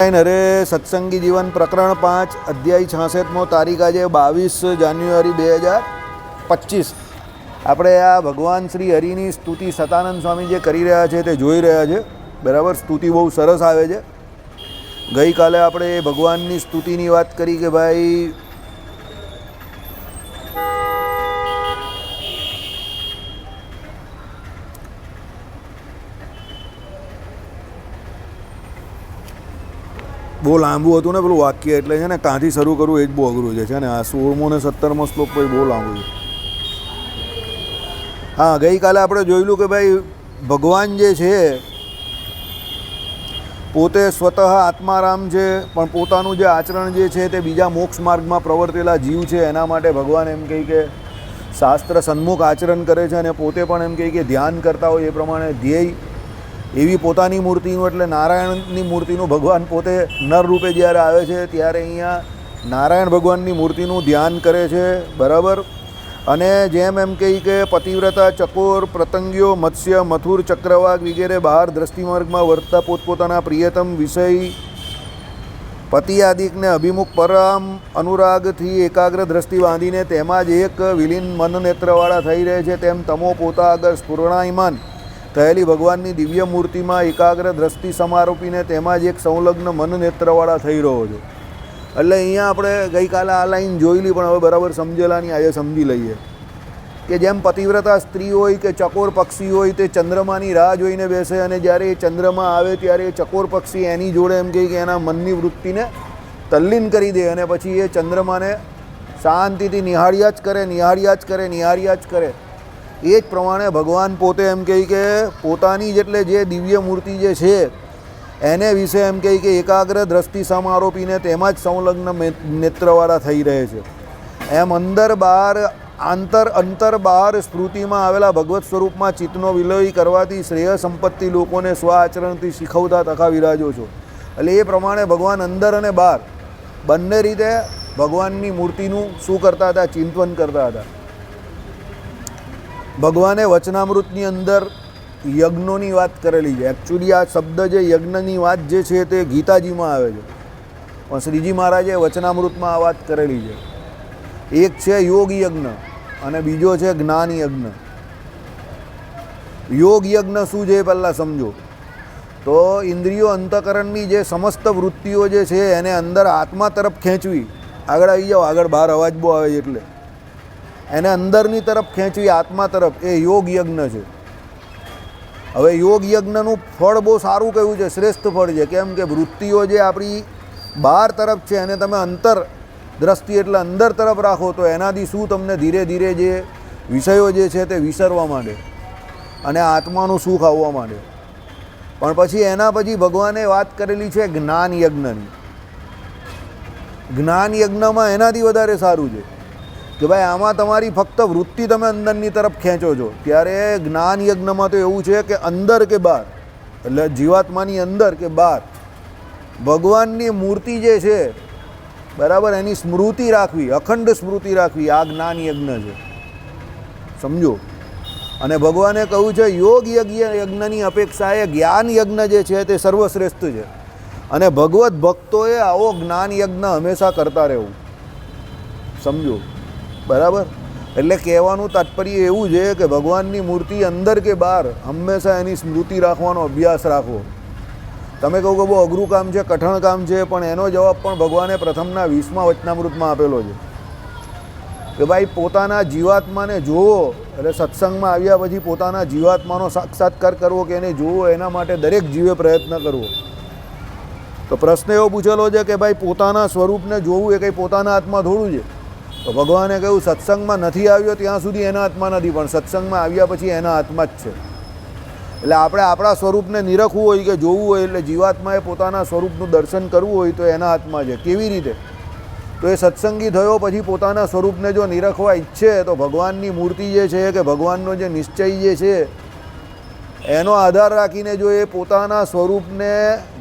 અરે સત્સંગી જીવન પ્રકરણ 5 અધ્યાય 66મો તારીખ આજે 22 જાન્યુઆરી 2025. આપણે આ ભગવાન શ્રી હરિની સ્તુતિ સતાનંદ સ્વામી જે કરી રહ્યા છે તે જોઈ રહ્યા છે. બરાબર, સ્તુતિ બહુ સરસ આવે છે. ગઈકાલે આપણે ભગવાનની સ્તુતિની વાત કરી કે ભાઈ બહુ લાંબુ હતું ને પેલું વાક્ય, એટલે છે ને કાંથી શરૂ કરવું એ જ બહુ અઘરું છે ને. આ 16મો ને 17મો શ્લોક પછી બહુ લાંબુ છે. હા, ગઈકાલે આપણે જોયેલું કે ભાઈ ભગવાન જે છે પોતે સ્વતઃ આત્મારામ છે, પણ પોતાનું જે આચરણ જે છે તે બીજા મોક્ષ માર્ગમાં પ્રવર્તેલા જીવ છે એના માટે ભગવાન એમ કહે કે શાસ્ત્ર સન્મુખ આચરણ કરે છે અને પોતે પણ એમ કહે કે ધ્યાન કરતા હોય એ પ્રમાણે ધ્યેય એવી પોતાની મૂર્તિનું, એટલે નારાયણની મૂર્તિનું ભગવાન પોતે નર રૂપે જ્યારે આવે છે ત્યારે અહીંયા નારાયણ ભગવાનની મૂર્તિનું ધ્યાન કરે છે. બરાબર. અને જેમ એમ કહી કે પતિવ્રતા, ચકોર, પ્રતંગીઓ, મત્સ્ય, મથુર, ચક્રવાક વગેરે બહાર દ્રષ્ટિમાર્ગમાં વર્તતા પોતપોતાના પ્રિયતમ વિષય પતિ આદિકને અભિમુખ પરમ અનુરાગથી એકાગ્ર દ્રષ્ટિ બાંધીને તેમાં જ એક વિલીન મન નેત્રવાળા થઈ રહે છે, તેમ તમો પોતા આગળ સ્ફુરણાયમાન થયેલી ભગવાનની દિવ્ય મૂર્તિમાં એકાગ્ર દ્રષ્ટિ સમારોપીને તેમાં જ એક સંલગ્ન મન નેત્રવાળા થઈ રહ્યો છે. એટલે અહીંયા આપણે ગઈકાલે આ લાઈન જોયેલી, પણ હવે બરાબર સમજેલાની આજે સમજી લઈએ કે જેમ પતિવ્રતા સ્ત્રી હોય કે ચકોર પક્ષી હોય તે ચંદ્રમાની રાહ જોઈને બેસે, અને જ્યારે એ ચંદ્રમા આવે ત્યારે એ ચકોર પક્ષી એની જોડે એમ કહે કે એના મનની વૃત્તિને તલ્લીન કરી દે, અને પછી એ ચંદ્રમાને શાંતિથી નિહાળ્યા જ કરે, નિહાળ્યા જ કરે, નિહાળ્યા જ કરે. એ જ પ્રમાણે ભગવાન પોતે એમ કહે કે પોતાની જેટલે જે દિવ્ય મૂર્તિ જે છે એને વિશે એમ કહે કે એકાગ્ર દ્રષ્ટિ સમારોપીને તેમાં જ સંલગ્ન નેત્રવાળા થઈ રહે છે. એમ અંદર બહાર અંતર બહાર સ્મૃતિમાં આવેલા ભગવત સ્વરૂપમાં ચિત્તનો વિલય કરવાથી શ્રેય સંપત્તિ લોકોને સ્વ આચરણથી શીખવતા તથા વિરાજો છો. એટલે એ પ્રમાણે ભગવાન અંદર અને બહાર બંને રીતે ભગવાનની મૂર્તિનું શું કરતા હતા? ચિંતન કરતા હતા. ભગવાને વચનામૃતની અંદર યજ્ઞોની વાત કરેલી છે. એકચ્યુઅલી આ શબ્દ જે યજ્ઞની વાત જે છે તે ગીતાજીમાં આવે છે, પણ શ્રીજી મહારાજે વચનામૃતમાં આ વાત કરેલી છે. એક છે યોગ યજ્ઞ અને બીજો છે જ્ઞાન યજ્ઞ. યોગ યજ્ઞ શું છે એ પહેલાં સમજો. તો ઇન્દ્રિયો અંતઃકરણની જે સમસ્ત વૃત્તિઓ જે છે એને અંદર આત્મા તરફ ખેંચવી. આગળ આવી જાઓ, આગળ બહાર અવાજ બહુ આવે છે એટલે એને અંદરની તરફ ખેંચવી, આત્મા તરફ, એ યોગ યજ્ઞ છે. હવે યોગ યજ્ઞનું ફળ બહુ સારું કહ્યું છે, શ્રેષ્ઠ ફળ છે. કેમ કે વૃત્તિઓ જે આપણી બહાર તરફ છે એને તમે અંતર દ્રષ્ટિ એટલે અંદર તરફ રાખો તો એનાથી શું તમને ધીરે ધીરે જે વિષયો જે છે તે વિસરવા માંડે અને આત્માનું સુખ આવવા માંડે. પણ પછી એના પછી ભગવાને વાત કરેલી છે જ્ઞાન યજ્ઞની. જ્ઞાન યજ્ઞમાં એનાથી વધારે સારું છે કે ભાઈ આમાં તમારી ફક્ત વૃત્તિ તમે અંદરની તરફ ખેંચો છો. ત્યારે જ્ઞાન યજ્ઞમાં તો એવું છે કે અંદર કે બહાર, એટલે જીવાત્માની અંદર કે બહાર ભગવાનની મૂર્તિ જે છે બરાબર એની સ્મૃતિ રાખવી, અખંડ સ્મૃતિ રાખવી, આ જ્ઞાન યજ્ઞ છે. સમજો. અને ભગવાને કહ્યું છે યોગ યજ્ઞની અપેક્ષાએ જ્ઞાન યજ્ઞ જે છે તે સર્વશ્રેષ્ઠ છે, અને ભગવત ભક્તોએ આવો જ્ઞાન યજ્ઞ હંમેશા કરતા રહેવું. સમજો. બરાબર. એટલે કહેવાનું તાત્પર્ય એવું છે કે ભગવાનની મૂર્તિ અંદર કે બહાર હંમેશા એની સ્મૃતિ રાખવાનો અભ્યાસ રાખવો. તમે કહો કે બહુ અઘરું કામ છે, કઠણ કામ છે, પણ એનો જવાબ પણ ભગવાને પ્રથમના 20મા વચનામૃતમાં આપેલો છે કે ભાઈ પોતાના જીવાત્માને જોવો. એટલે સત્સંગમાં આવ્યા પછી પોતાના જીવાત્માનો સાક્ષાત્કાર કરવો કે એને જોવો, એના માટે દરેક જીવે પ્રયત્ન કરવો. તો પ્રશ્ન એવો પૂછેલો છે કે ભાઈ પોતાના સ્વરૂપને જોવું એ કંઈ પોતાના હાથમાં થોડું છે. તો ભગવાને કહ્યું સત્સંગમાં નથી આવ્યો ત્યાં સુધી એના હાથમાં નથી, પણ સત્સંગમાં આવ્યા પછી એના હાથમાં જ છે. એટલે આપણે આપણા સ્વરૂપને નિરખવું હોય કે જોવું હોય, એટલે જીવાત્માએ પોતાના સ્વરૂપનું દર્શન કરવું હોય તો એના હાથમાં છે. કેવી રીતે? તો એ સત્સંગી થયો પછી પોતાના સ્વરૂપને જો નિરખવા ઈચ્છે તો ભગવાનની મૂર્તિ જે છે કે ભગવાનનો જે નિશ્ચય જે છે એનો આધાર રાખીને જો એ પોતાના સ્વરૂપને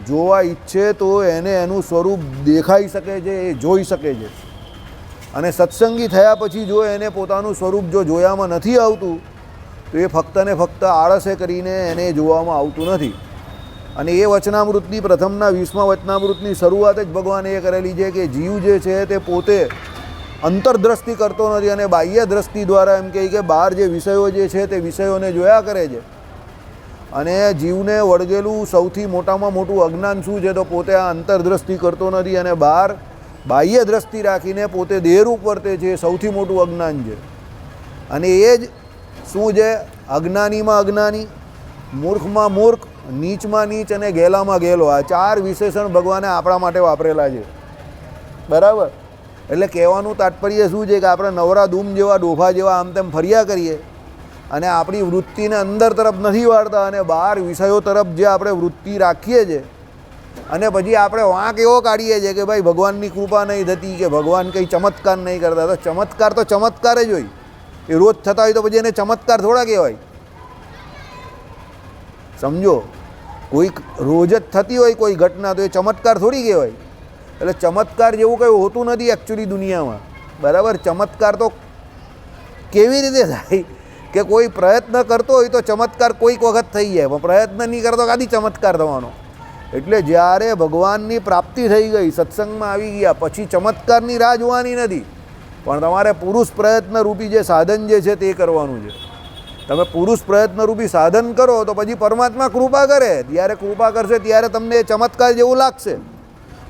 જોવા ઈચ્છે તો એને એનું સ્વરૂપ દેખાઈ શકે છે, એ જોઈ શકે છે. અને સત્સંગી થયા પછી જો એને પોતાનું સ્વરૂપ જો જોયામાં નથી આવતું તો એ ફક્ત ને ફક્ત આળસે કરીને એને જોવામાં આવતું નથી. અને એ વચનામૃતની પ્રથમના 20મા વચનામૃતની શરૂઆત જ ભગવાને એ કરેલી છે કે જીવ જે છે તે પોતે અંતરદ્રષ્ટિ કરતો નથી અને બાહ્ય દ્રષ્ટિ દ્વારા એમ કહે કે બહાર જે વિષયો જે છે તે વિષયોને જોયા કરે છે. અને જીવને વળગેલું સૌથી મોટામાં મોટું અજ્ઞાન શું છે? તો પોતે આ અંતરદ્રષ્ટિ કરતો નથી અને બહાર બાહ્ય દ્રષ્ટિ રાખીને પોતે દેહરૂપ વર્તે છે. એ સૌથી મોટું અજ્ઞાન છે. અને એ જ શું છે? અજ્ઞાનીમાં અજ્ઞાની, મૂર્ખમાં મૂર્ખ, નીચમાં નીચ અને ગેલામાં ગેલો. આ 4 વિશેષણ ભગવાને આપણા માટે વાપરેલા છે. બરાબર? એટલે કહેવાનું તાત્પર્ય શું છે કે આપણે નવરા ધૂમ જેવા ડોફા જેવા આમ તેમ ફર્યા કરીએ અને આપણી વૃત્તિને અંદર તરફ નથી વાળતા અને બહાર વિષયો તરફ જે આપણે વૃત્તિ રાખીએ છીએ અને પછી આપણે વાંક એવો કાઢીએ છીએ કે ભાઈ ભગવાનની કૃપા નહીં થતી કે ભગવાન કંઈ ચમત્કાર નહીં કરતા. તો ચમત્કાર જ હોય. એ રોજ થતા હોય તો પછી એને ચમત્કાર થોડા કહેવાય. સમજો, કોઈ રોજ જ થતી હોય કોઈ ઘટના તો એ ચમત્કાર થોડી કહેવાય. એટલે ચમત્કાર જેવું કંઈ હોતું નથી એકચ્યુઅલી દુનિયામાં. બરાબર? ચમત્કાર તો કેવી રીતે થાય કે કોઈ પ્રયત્ન કરતો હોય તો ચમત્કાર કોઈક વખત થઈ જાય, પણ પ્રયત્ન નહીં કરતો કાદી ચમત્કાર થવાનો. એટલે જ્યારે ભગવાનની પ્રાપ્તિ થઈ ગઈ, સત્સંગમાં આવી ગયા, પછી ચમત્કારની રાહ જોવાની નથી, પણ તમારે પુરુષ પ્રયત્ન રૂપી જે સાધન જે છે તે કરવાનું છે. તમે પુરુષ પ્રયત્ન રૂપી સાધન કરો તો પછી પરમાત્મા કૃપા કરે. ત્યારે કૃપા કરશે ત્યારે તમને ચમત્કાર જેવું લાગશે.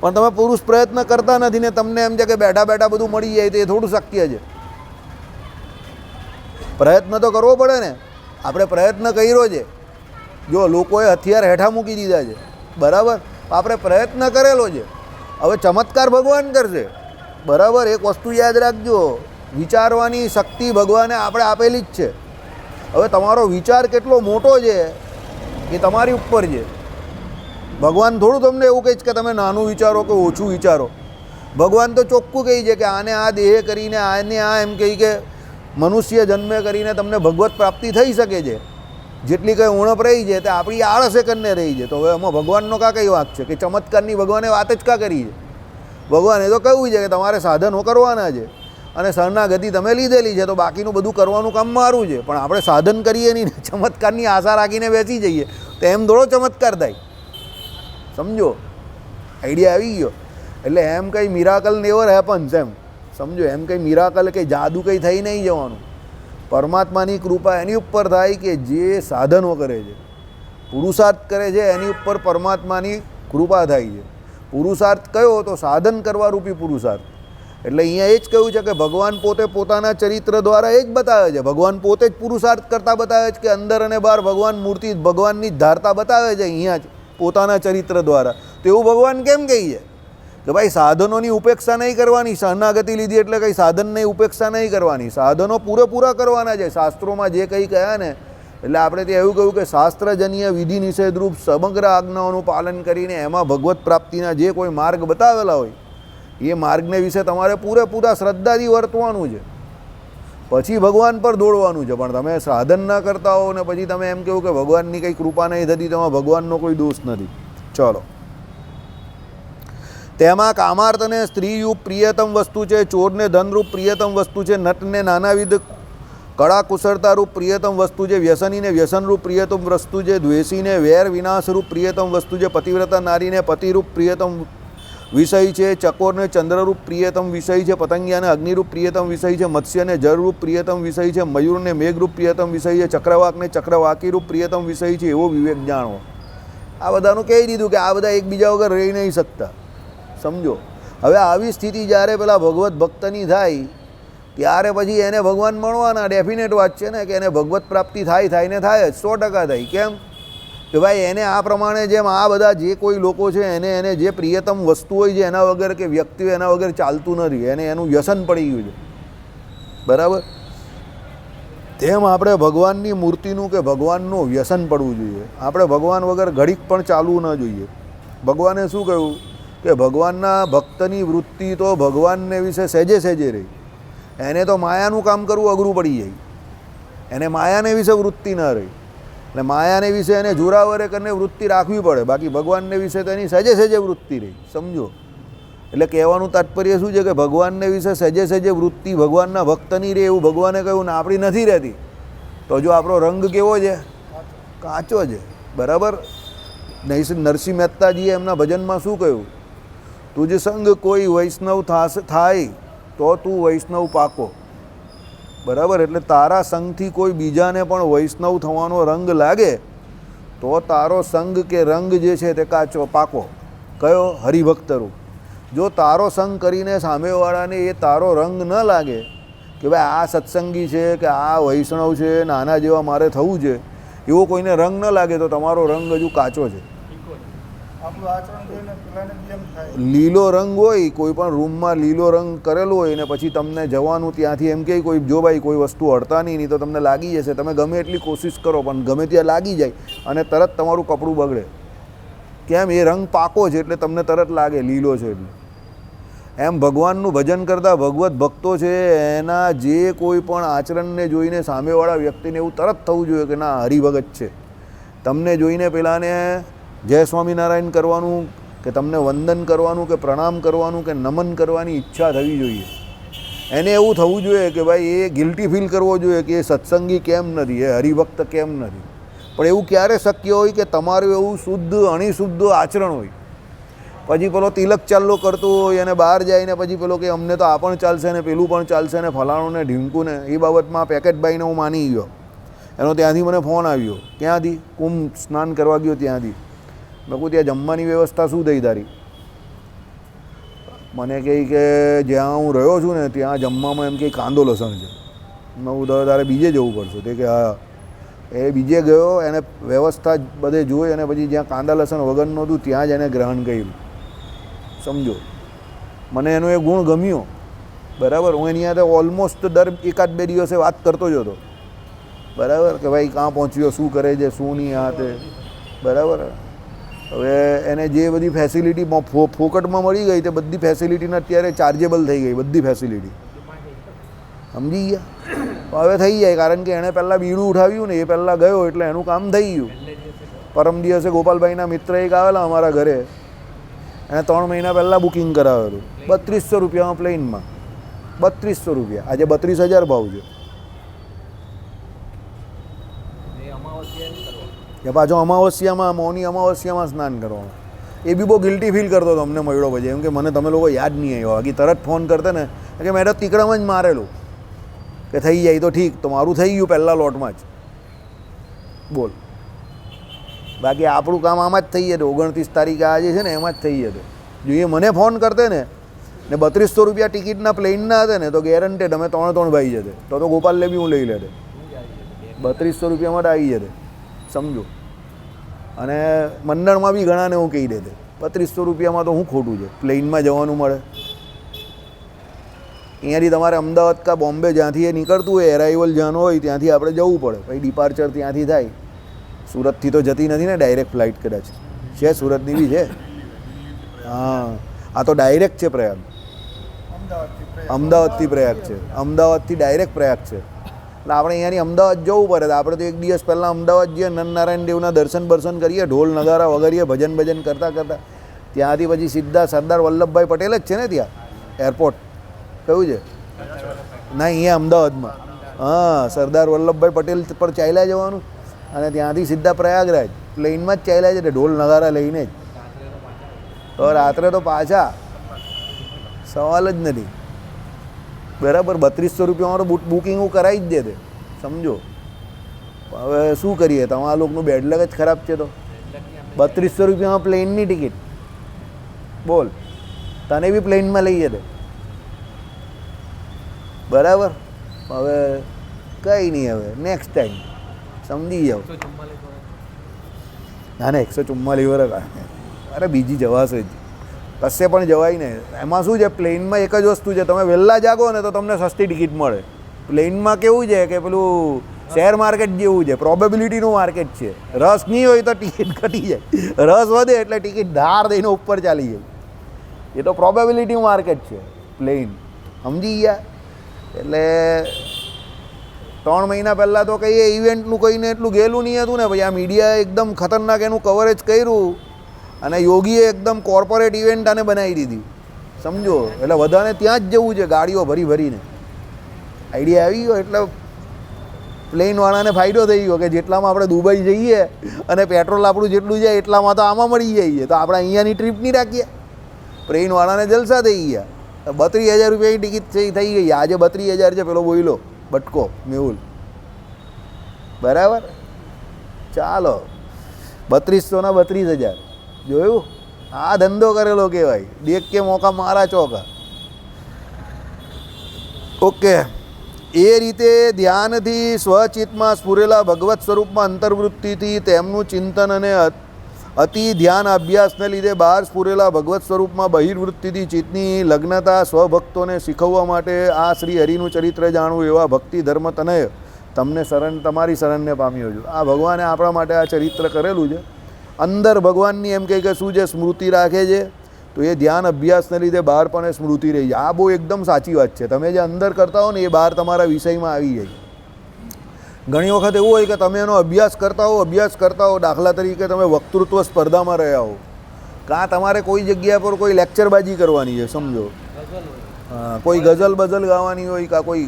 પણ તમે પુરુષ પ્રયત્ન કરતા નથી ને તમને એમ છે કે બેઠા બેઠા બધું મળી જાય તો એ થોડું શક્ય છે. પ્રયત્ન તો કરવો પડે ને. આપણે પ્રયત્ન કર્યો છે. જો લોકોએ હથિયાર હેઠા મૂકી દીધા છે, બરાબર, આપણે પ્રયત્ન કરેલો છે. હવે ચમત્કાર ભગવાન કરશે. બરાબર? એક વસ્તુ યાદ રાખજો, વિચારવાની શક્તિ ભગવાને આપણે આપેલી જ છે. હવે તમારો વિચાર કેટલો મોટો છે એ તમારી ઉપર છે. ભગવાન થોડું તમને એવું કહે છે કે તમે નાનું વિચારો કે ઓછું વિચારો. ભગવાન તો ચોખ્ખું કહે છે કે આને આ દેહ કરીને આને આ એમ કહી કે મનુષ્ય જન્મે કરીને તમને ભગવત પ્રાપ્તિ થઈ શકે છે. જેટલી કંઈ ઉણપ રહી છે તે આપણી આળસે કરીને રહી છે. તો હવે એમાં ભગવાનનો કાં કઈ વાત છે કે ચમત્કારની ભગવાને વાત જ કાં કરી છે? ભગવાને તો કહ્યું છે કે તમારે સાધનો કરવાના છે અને શરણાગતિ તમે લીધેલી છે તો બાકીનું બધું કરવાનું કામ મારું છે. પણ આપણે સાધન કરીએ નહીં, ચમત્કારની આશા રાખીને બેસી જઈએ તો એમ થોડો ચમત્કાર થાય. સમજો, આઈડિયા આવી ગયો? એટલે એમ કંઈ મિરાકલ નેવર હેપન્સ એમ સમજો. એમ કંઈ મિરાકલ કંઈ જાદુ કંઈ થઈ નહીં જવાનું. પરમાત્માની કૃપા એની ઉપર થાય કે જે સાધનો કરે છે, પુરુષાર્થ કરે છે, એની ઉપર પરમાત્માની કૃપા થાય છે. પુરુષાર્થ કયો? તો સાધન કરવા રૂપી પુરુષાર્થ. એટલે અહીંયા એ જ કહ્યું છે કે ભગવાન પોતે પોતાના ચરિત્ર દ્વારા એ જ બતાવે છે. ભગવાન પોતે જ પુરુષાર્થ કરતા બતાવે છે કે અંદર અને બહાર ભગવાન મૂર્તિ ભગવાનની જ ધારતા બતાવે છે અહીંયા જ પોતાના ચરિત્ર દ્વારા. તો એવું ભગવાન કેમ કહી છે કે ભાઈ સાધનોની ઉપેક્ષા નહીં કરવાની? શરણાગતિ લીધી એટલે કંઈ સાધનની ઉપેક્ષા નહીં કરવાની, સાધનો પૂરેપૂરા કરવાના છે. શાસ્ત્રોમાં જે કંઈ કહ્યા ને, એટલે આપણે ત્યાં એવું કહ્યું કે શાસ્ત્રજન્ય વિધિ નિષેધરૂપ સમગ્ર આજ્ઞાઓનું પાલન કરીને એમાં ભગવત પ્રાપ્તિના જે કોઈ માર્ગ બતાવેલા હોય એ માર્ગને વિશે તમારે પૂરેપૂરા શ્રદ્ધાથી વર્તવાનું છે. પછી ભગવાન પર દોડવાનું છે. પણ તમે સાધન ન કરતા હો ને પછી તમે એમ કહ્યું કે ભગવાનની કંઈ કૃપા નહીં થતી, તેમાં ભગવાનનો કોઈ દોષ નથી. ચલો, તેમાં કામાર્થ અને સ્ત્રીયુપ પ્રિયતમ વસ્તુ છે, ચોરને ધનરૂપ પ્રિયતમ વસ્તુ છે, નટને નાનાવિધ કળા કુશળતારૂપ પ્રિયતમ વસ્તુ છે, વ્યસનીને વ્યસનરૂપ પ્રિયતમ વસ્તુ છે, દ્વેષીને વેર વિનાશરૂપ પ્રિયતમ વસ્તુ છે, પતિવ્રતા નારીને પતિરૂપ પ્રિયતમ વિષય છે, ચકોરને ચંદ્રરૂપ પ્રિયતમ વિષય છે, પતંગિયાને અગ્નિરૂપ પ્રિયતમ વિષય છે, મત્સ્યને જળરૂપ પ્રિયતમ વિષય છે, મયુરને મેઘરૂપ પ્રિયતમ વિષય છે, ચક્રવાકને ચક્રવાકીરૂપ પ્રિયતમ વિષય છે. એવો વિવેક જાણવો. આ બધાનું કહી દીધું કે આ બધા એકબીજા વગર રહી નહીં શકતા. સમજો, હવે આવી સ્થિતિ જ્યારે પેલા ભગવત ભક્તની થાય ત્યારે પછી એને ભગવાન મળવાના. ડેફિનેટ વાત છે ને કે એને ભગવત પ્રાપ્તિ થાય ને થાય જ, 100% થાય. કેમ કે ભાઈ એને આ પ્રમાણે જેમ આ બધા જે કોઈ લોકો છે એને જે પ્રિયતમ વસ્તુ હોય છે એના વગર કે વ્યક્તિ હોય એના વગર ચાલતું નથી. એને એનું વ્યસન પડી ગયું છે. બરાબર? તેમ આપણે ભગવાનની મૂર્તિનું કે ભગવાનનું વ્યસન પડવું જોઈએ. આપણે ભગવાન વગર ઘડીક પણ ચાલવું ન જોઈએ. ભગવાને શું કહ્યું કે ભગવાનના ભક્તની વૃત્તિ તો ભગવાનને વિશે સહેજે સહેજે રહી. એને તો માયાનું કામ કરવું અઘરું પડી જાય. એને માયાને વિશે વૃત્તિ ન રહી. એટલે માયાને વિશે એને જોરાવરે કરીને વૃત્તિ રાખવી પડે. બાકી ભગવાનને વિશે તો એની સહેજે સહેજે વૃત્તિ રહી. સમજો, એટલે કહેવાનું તાત્પર્ય શું છે કે ભગવાનને વિશે સહેજે સહેજે વૃત્તિ ભગવાનના ભક્તની રહે એવું ભગવાને કહ્યું ને આપણી નથી રહેતી. તો જો આપણો રંગ કેવો છે? કાચો છે. બરાબર? નરસિંહ મહેતાજીએ એમના ભજનમાં શું કહ્યું? તુજ સંગ કોઈ વૈષ્ણવ થાય તો તું વૈષ્ણવ પાકો. બરાબર, એટલે તારા સંગથી કોઈ બીજાને પણ વૈષ્ણવ થવાનો રંગ લાગે તો તારો સંગ કે રંગ જે છે તે કાચો પાકો. કયો? હરિભક્ત રૂપ. જો તારો સંગ કરીને સામેવાળાને એ તારો રંગ ન લાગે કે ભાઈ આ સત્સંગી છે કે આ વૈષ્ણવ છે, નાના જેવા મારે થવું છે, એવો કોઈને રંગ ન લાગે તો તમારો રંગ હજુ કાચો છે. લીલો રંગ હોય, કોઈ પણ રૂમમાં લીલો રંગ કરેલો હોય ને પછી તમને જવાનું ત્યાંથી એમ કે કોઈ જો ભાઈ કોઈ વસ્તુ અડતા નહીં તો તમને લાગી જશે. તમે ગમે એટલી કોશિશ કરો પણ ગમે ત્યાં લાગી જાય અને તરત તમારું કપડું બગડે. કેમ? એ રંગ પાકો છે એટલે તમને તરત લાગે લીલો છે એટલે. એમ ભગવાનનું ભજન કરતા ભગવત ભક્તો છે એના જે કોઈ પણ આચરણને જોઈને સામેવાળા વ્યક્તિને એવું તરત થવું જોઈએ કે ના હરિભગત છે. તમને જોઈને પેલાને જય સ્વામિનારાયણ કરવાનું કે તમને વંદન કરવાનું કે પ્રણામ કરવાનું કે નમન કરવાની ઈચ્છા થવી જોઈએ. એને એવું થવું જોઈએ કે ભાઈ એ ગિલ્ટી ફીલ કરવો જોઈએ કે એ સત્સંગી કેમ નથી, એ હરિભક્ત કેમ નથી. પણ એવું ક્યારે શક્ય હોય કે તમારું એવું શુદ્ધ અણિશુદ્ધ આચરણ હોય, પછી પેલો તિલક ચાલ્લો કરતો હોય અને બહાર જઈને પછી પેલો કે અમને તો આ પણ ચાલશે ને પેલું પણ ચાલશે ને ફલાણું ને ઢીંકું ને, એ બાબતમાં પેકેટભાઈને હું માની ગયો. એનો ત્યાંથી મને ફોન આવ્યો. ક્યાંથી? કુંભ સ્નાન કરવા ગયો ત્યાંથી. મેં કહું ત્યાં જમવાની વ્યવસ્થા શું થઈ તારી? મને કહે કે જ્યાં હું રહ્યો છું ને ત્યાં જમવામાં એમ કે કાંદો લસણ છે. મેં કહું તારે બીજે જવું પડશે. તે કે હા. એ બીજે ગયો, એને વ્યવસ્થા બધે જોઈ અને પછી જ્યાં કાંદા લસણ વગરનું હતું ત્યાં જ એને ગ્રહણ કર્યું. સમજો, મને એનો એ ગુણ ગમ્યો. બરાબર, હું એની સાથે ઓલમોસ્ટ દર એકાદ બે દિવસે વાત કરતો જ હતો. બરાબર, કે ભાઈ ક્યાં પહોંચ્યો, શું કરે છે, શું નહીં, આ તે. બરાબર, હવે એને જે બધી ફેસિલિટી ફોકટમાં મળી ગઈ તે બધી ફેસિલિટીને અત્યારે ચાર્જેબલ થઈ ગઈ, બધી ફેસિલિટી. સમજી ગયા? હવે થઈ જાય, કારણ કે એણે પહેલાં બીડું ઉઠાવ્યું ને, એ પહેલાં ગયો એટલે એનું કામ થઈ ગયું. પરમ દિવસે ગોપાલભાઈના મિત્ર એક આવેલા અમારા ઘરે, એને 3 મહિના પહેલાં બુકિંગ કરાવેલું 3200 રૂપિયામાં પ્લેનમાં. 3200 રૂપિયા, આજે 32,000 ભાવ છે. કે પાછો અમાવસ્યામાં, મૌની અમાવસ્યામાં સ્નાન કરવાનું. એ બી બહુ ગિલ્ટી ફીલ કરતો હતો અમને મળ્યો પછી. એમ કે મને તમે લોકો યાદ નહીં આવ્યો. બાકી તરત ફોન કરતા ને કે મેં તો તીકડામાં જ મારેલું કે થઈ જાય તો ઠીક. તો મારું થઈ ગયું પહેલાં લોટમાં જ. બોલ, બાકી આપણું કામ આમાં જ થઈ જતું. 29 તારીખે આ જે છે ને એમાં જ થઈ જતું. જો એ મને ફોન કરતે ને 3200 રૂપિયા ટિકિટના પ્લેનના હતા ને તો ગેરંટેડ અમે 3 ભાઈ જતે. તો ગોપાલને બી હું લઈ લેતે. 3200 રૂપિયામાં તો આવી જતે. સમજો. અને મંડળમાં બી ઘણાને હું કહી દેતે 3200 રૂપિયામાં તો હું ખોટું છે, પ્લેનમાં જવાનું મળે. અહીંયાથી તમારે અમદાવાદ કા બોમ્બે જ્યાંથી એ નીકળતું હોય, એરાઇવલ જ્યાંનું હોય ત્યાંથી આપણે જવું પડે. પછી ડિપાર્ચર ત્યાંથી થાય. સુરતથી તો જતી નથી ને ડાયરેક્ટ ફ્લાઇટ, કદાચ છે સુરતની બી છે. હા, આ તો ડાયરેક્ટ છે પ્રયાગ. અમદાવાદથી પ્રયાગ છે, અમદાવાદથી ડાયરેક્ટ પ્રયાગ છે. એટલે આપણે અહીંયાથી અમદાવાદ જવું પડે. આપણે તો એક દિવસ પહેલાં અમદાવાદ જઈએ, નરનારાયણ દેવના દર્શન કરીએ, ઢોલ નગારા વગાડીએ, ભજન કરતાં ત્યાંથી પછી સીધા સરદાર વલ્લભભાઈ પટેલ જ છે ને ત્યાં એરપોર્ટ. કયું છે? ના, અહીંયા અમદાવાદમાં. હા, સરદાર વલ્લભભાઈ પટેલ પર ચાલ્યા જવાનું અને ત્યાંથી સીધા પ્રયાગરાજ પ્લેનમાં જ ચાલ્યા છે, ઢોલ નગારા લઈને જ. તો રાત્રે તો પાછા સવાલ જ નથી. બરાબર, 3200 રૂપિયામાં તો બુકિંગ હું કરાવી જ દે. સમજો, હવે શું કરીએ? તમારા લોકોનું બેડલક જ ખરાબ છે. તો 3200 રૂપિયામાં પ્લેનની ટિકિટ. બોલ, તને બી પ્લેનમાં લઈ જતે. બરાબર, હવે કંઈ નહીં, હવે નેક્સ્ટ ટાઈમ સમજી જાઓ. ના ના, 144 વર્ષ. અરે બીજી જવાશે જ, કશે પણ જવાય ને. એમાં શું છે, પ્લેનમાં એક જ વસ્તુ છે, તમે વહેલા જાગો ને તો તમને સસ્તી ટિકિટ મળે. પ્લેનમાં કેવું છે કે પેલું શેર માર્કેટ જેવું છે, પ્રોબેબિલિટીનું માર્કેટ છે. રસ નહીં હોય તો ટિકિટ ઘટી જાય, રસ વધે એટલે ટિકિટ ધાર દઈને ઉપર ચાલી જાય. એ તો પ્રોબેબિલિટી માર્કેટ છે પ્લેન. સમજી ગયા? એટલે 3 મહિના પહેલાં તો કંઈ ઇવેન્ટનું કહીને એટલું ગયેલું નહીં હતું ને. પછી આ મીડિયાએ એકદમ ખતરનાક એનું કવરેજ કર્યું અને યોગીએ એકદમ કોર્પોરેટ ઇવેન્ટ આને બનાવી દીધી. સમજો, એટલે બધાને ત્યાં જ જવું છે ગાડીઓ ભરીને. આઈડિયા આવી ગયો. એટલે પ્લેનવાળાને ફાયદો થઈ ગયો કે જેટલામાં આપણે દુબઈ જઈએ અને પેટ્રોલ આપણું જેટલું જાય એટલામાં તો આમાં મળી જઈએ, તો આપણે અહીંયાની ટ્રીપ નહીં રાખીએ. પ્લેનવાળાને જલસા થઈ ગયા. 32,000 રૂપિયાની ટિકિટ થઈ ગઈ. આજે 32,000 છે પેલો બોયલો બટકો મેહુલ, બરાબર. ચાલો 3200 ના 32,000 જોયું. આ ધંધો કરેલો કહેવાય. દેખ કે મોકા મારા ચોકા. ઓકે. એ રીતે ધ્યાનથી સ્વચિત્તમાં સ્ફુરેલા ભગવત સ્વરૂપમાં અંતર્વૃત્તિથી તેમનું ચિંતન અને અતિ ધ્યાન અભ્યાસને લીધે બહાર સ્ફુરેલા ભગવત સ્વરૂપમાં બહિર્વૃત્તિથી ચિત્તની લગ્નતા સ્વભક્તોને શીખવવા માટે આ શ્રી હરિનું ચરિત્ર જાણવું એવા ભક્તિ ધર્મ તનય તમને તમારી શરણને પામ્યો છું. આ ભગવાને આપણા માટે આ ચરિત્ર કરેલું છે. અંદર ભગવાનની એમ કહે કે શું છે, સ્મૃતિ રાખે છે, તો એ ધ્યાન અભ્યાસને લીધે બહાર પણ સ્મૃતિ રહી જાય. આ બહુ એકદમ સાચી વાત છે. તમે જે અંદર કરતા હો ને એ બહાર તમારા વિષયમાં આવી જાય. ઘણી વખત એવું હોય કે તમે એનો અભ્યાસ કરતા હો, દાખલા તરીકે તમે વક્તૃત્વ સ્પર્ધામાં રહ્યા હો, કાં તમારે કોઈ જગ્યા પર કોઈ લેક્ચરબાજી કરવાની છે, સમજો, કોઈ ગઝલ બઝલ ગાવાની હોય, કાં કોઈ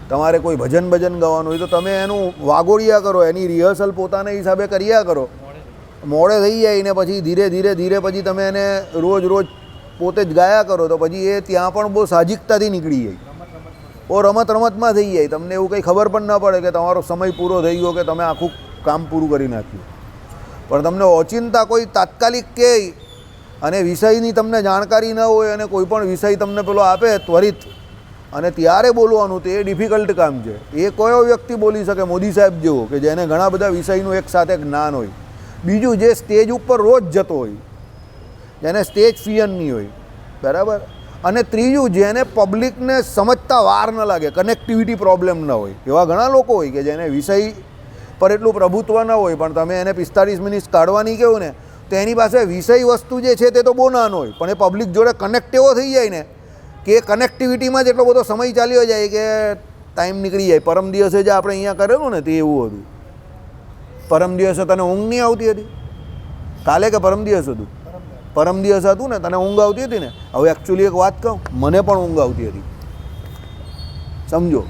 તમારે કોઈ ભજન ગાવાનું હોય, તો તમે એનું વાગોળિયા કરો, એની રિહર્સલ પોતાના હિસાબે કર્યા કરો. મોડે થઈ જાય ને પછી ધીરે પછી તમે એને રોજ પોતે જ ગાયા કરો, તો પછી એ ત્યાં પણ બહુ સાહજિકતાથી નીકળી જાય. ઓ રમતમાં થઈ જાય. તમને એવું કંઈ ખબર પણ ન પડે કે તમારો સમય પૂરો થઈ ગયો, કે તમે આખું કામ પૂરું કરી નાખ્યું. પણ તમને ઓચિંતા કોઈ તાત્કાલિક કહે અને વિષયની તમને જાણકારી ન હોય અને કોઈ પણ વિષય તમને પેલો આપે ત્વરિત, અને ત્યારે બોલવાનું, તો એ ડિફિકલ્ટ કામ છે. એ કયો વ્યક્તિ બોલી શકે? મોદી સાહેબ જેવો, કે જેને ઘણા બધા વિષયનું એકસાથે જ્ઞાન હોય. બીજું, જે સ્ટેજ ઉપર રોજ જતો હોય, જેને સ્ટેજ ફિયર નહીં હોય, બરાબર. અને ત્રીજું, જેને પબ્લિકને સમજતા વાર ન લાગે, કનેક્ટિવિટી પ્રોબ્લેમ ન હોય. એવા ઘણા લોકો હોય કે જેને વિષય પર એટલું પ્રભુત્વ ન હોય, પણ તમે એને 45 મિનિટ કાઢવાની કહો ને, તો એની પાસે વિષય વસ્તુ જે છે તે તો બહુ નાનો હોય, પણ એ પબ્લિક જોડે કનેક્ટ એવો થઈ જાય ને કે કનેક્ટિવિટીમાં જ એટલો બધો સમય ચાલ્યો જાય કે ટાઈમ નીકળી જાય. પરમ દિવસે જે આપણે અહીંયા કરેલું ને તે એવું હતું. પરમ દિવસે તને ઊંઘ નહીં આવતી હતી? કાલે કે પરમ દિવસ હતું? પરમ દિવસ હતું ને, તને ઊંઘ આવતી હતી ને? હવે એકચ્યુઅલી એક વાત કહું, મને પણ ઊંઘ આવતી હતી, સમજો.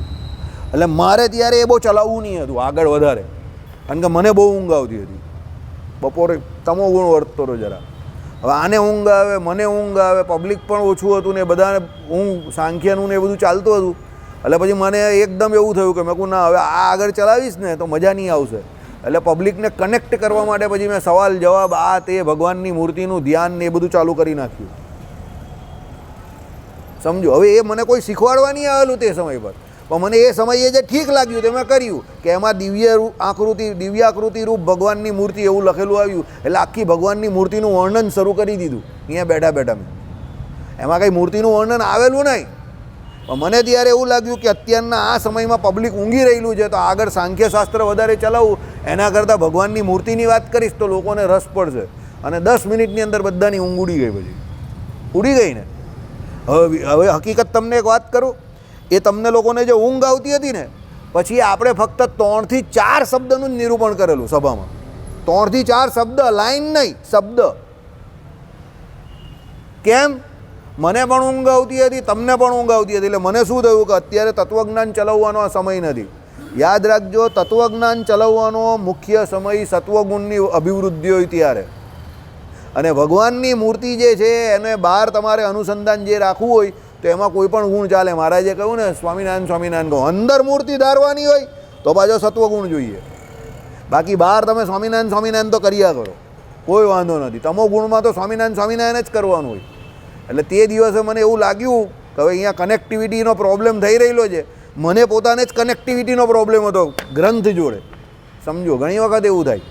એટલે મારે ત્યારે એ બહુ ચલાવવું નહીં હતું આગળ વધારે, કારણ કે મને બહુ ઊંઘ આવતી હતી. બપોરે તમો ગુણ વર્તતો હતો જરા. હવે આને ઊંઘ આવે, મને ઊંઘ આવે, પબ્લિક પણ ઓછું હતું ને બધાને ઊંઘ સાંખ્યનું ને એ બધું ચાલતું હતું. એટલે પછી મને એકદમ એવું થયું કે મેં કહું ના, હવે આ આગળ ચલાવીશ ને તો મજા નહીં આવશે. એટલે પબ્લિકને કનેક્ટ કરવા માટે પછી મેં સવાલ જવાબ આ તે ભગવાનની મૂર્તિનું ધ્યાન ને એ બધું ચાલુ કરી નાખ્યું, સમજો. હવે એ મને કોઈ શીખવાડવા નહીં આવેલું તે સમય પર, પણ મને એ સમયે જે ઠીક લાગ્યું તે મેં કર્યું, કે એમાં દિવ્યાકૃતિ રૂપ ભગવાનની મૂર્તિ એવું લખેલું આવ્યું, એટલે આખી ભગવાનની મૂર્તિનું વર્ણન શરૂ કરી દીધું અહીંયા બેઠા મેં. એમાં કંઈ મૂર્તિનું વર્ણન આવેલું નહીં, પણ મને ત્યારે એવું લાગ્યું કે અત્યારના આ સમયમાં પબ્લિક ઊંઘી રહેલું છે, તો આગળ સાંખ્યશાસ્ત્ર વધારે ચલાવવું એના કરતાં ભગવાનની મૂર્તિની વાત કરીશ તો લોકોને રસ પડશે. અને 10 મિનિટની અંદર બધાની ઊંઘ ઉડી ગઈ. પછી ઉડી ગઈ ને. હવે હકીકત તમને એક વાત કરું, એ તમને લોકોને જે ઊંઘ આવતી હતી ને, પછી આપણે ફક્ત 3 થી 4 શબ્દનું જ નિરૂપણ કરેલું સભામાં. 3 થી 4 શબ્દ, લાઈન નહીં, શબ્દ. કેમ? મને પણ ઊંઘ આવતી હતી, તમને પણ ઊંઘ આવતી હતી. એટલે મને શું થયું કે અત્યારે તત્વજ્ઞાન ચલાવવાનો આ સમય નથી. યાદ રાખજો, તત્વજ્ઞાન ચલાવવાનો મુખ્ય સમય સત્વગુણની અભિવૃદ્ધિ હોય ત્યારે. અને ભગવાનની મૂર્તિ જે છે એને બહાર તમારે અનુસંધાન જે રાખવું હોય તો એમાં કોઈ પણ ગુણ ચાલે. મહારાજે કહ્યું ને, સ્વામિનારાયણ કહો. અંદર મૂર્તિ ધારવાની હોય તો પાછો સત્વગુણ જોઈએ. બાકી બહાર તમે સ્વામિનારાયણ તો કર્યા કરો, કોઈ વાંધો નથી. તમો ગુણમાં તો સ્વામિનારાયણ જ કરવાનું હોય. એટલે તે દિવસે મને એવું લાગ્યું કે હવે અહીંયા કનેક્ટિવિટીનો પ્રોબ્લેમ થઈ રહેલો છે. મને પોતાને જ કનેક્ટિવિટીનો પ્રોબ્લેમ હતો ગ્રંથ જોડે, સમજો. ઘણી વખત એવું થાય.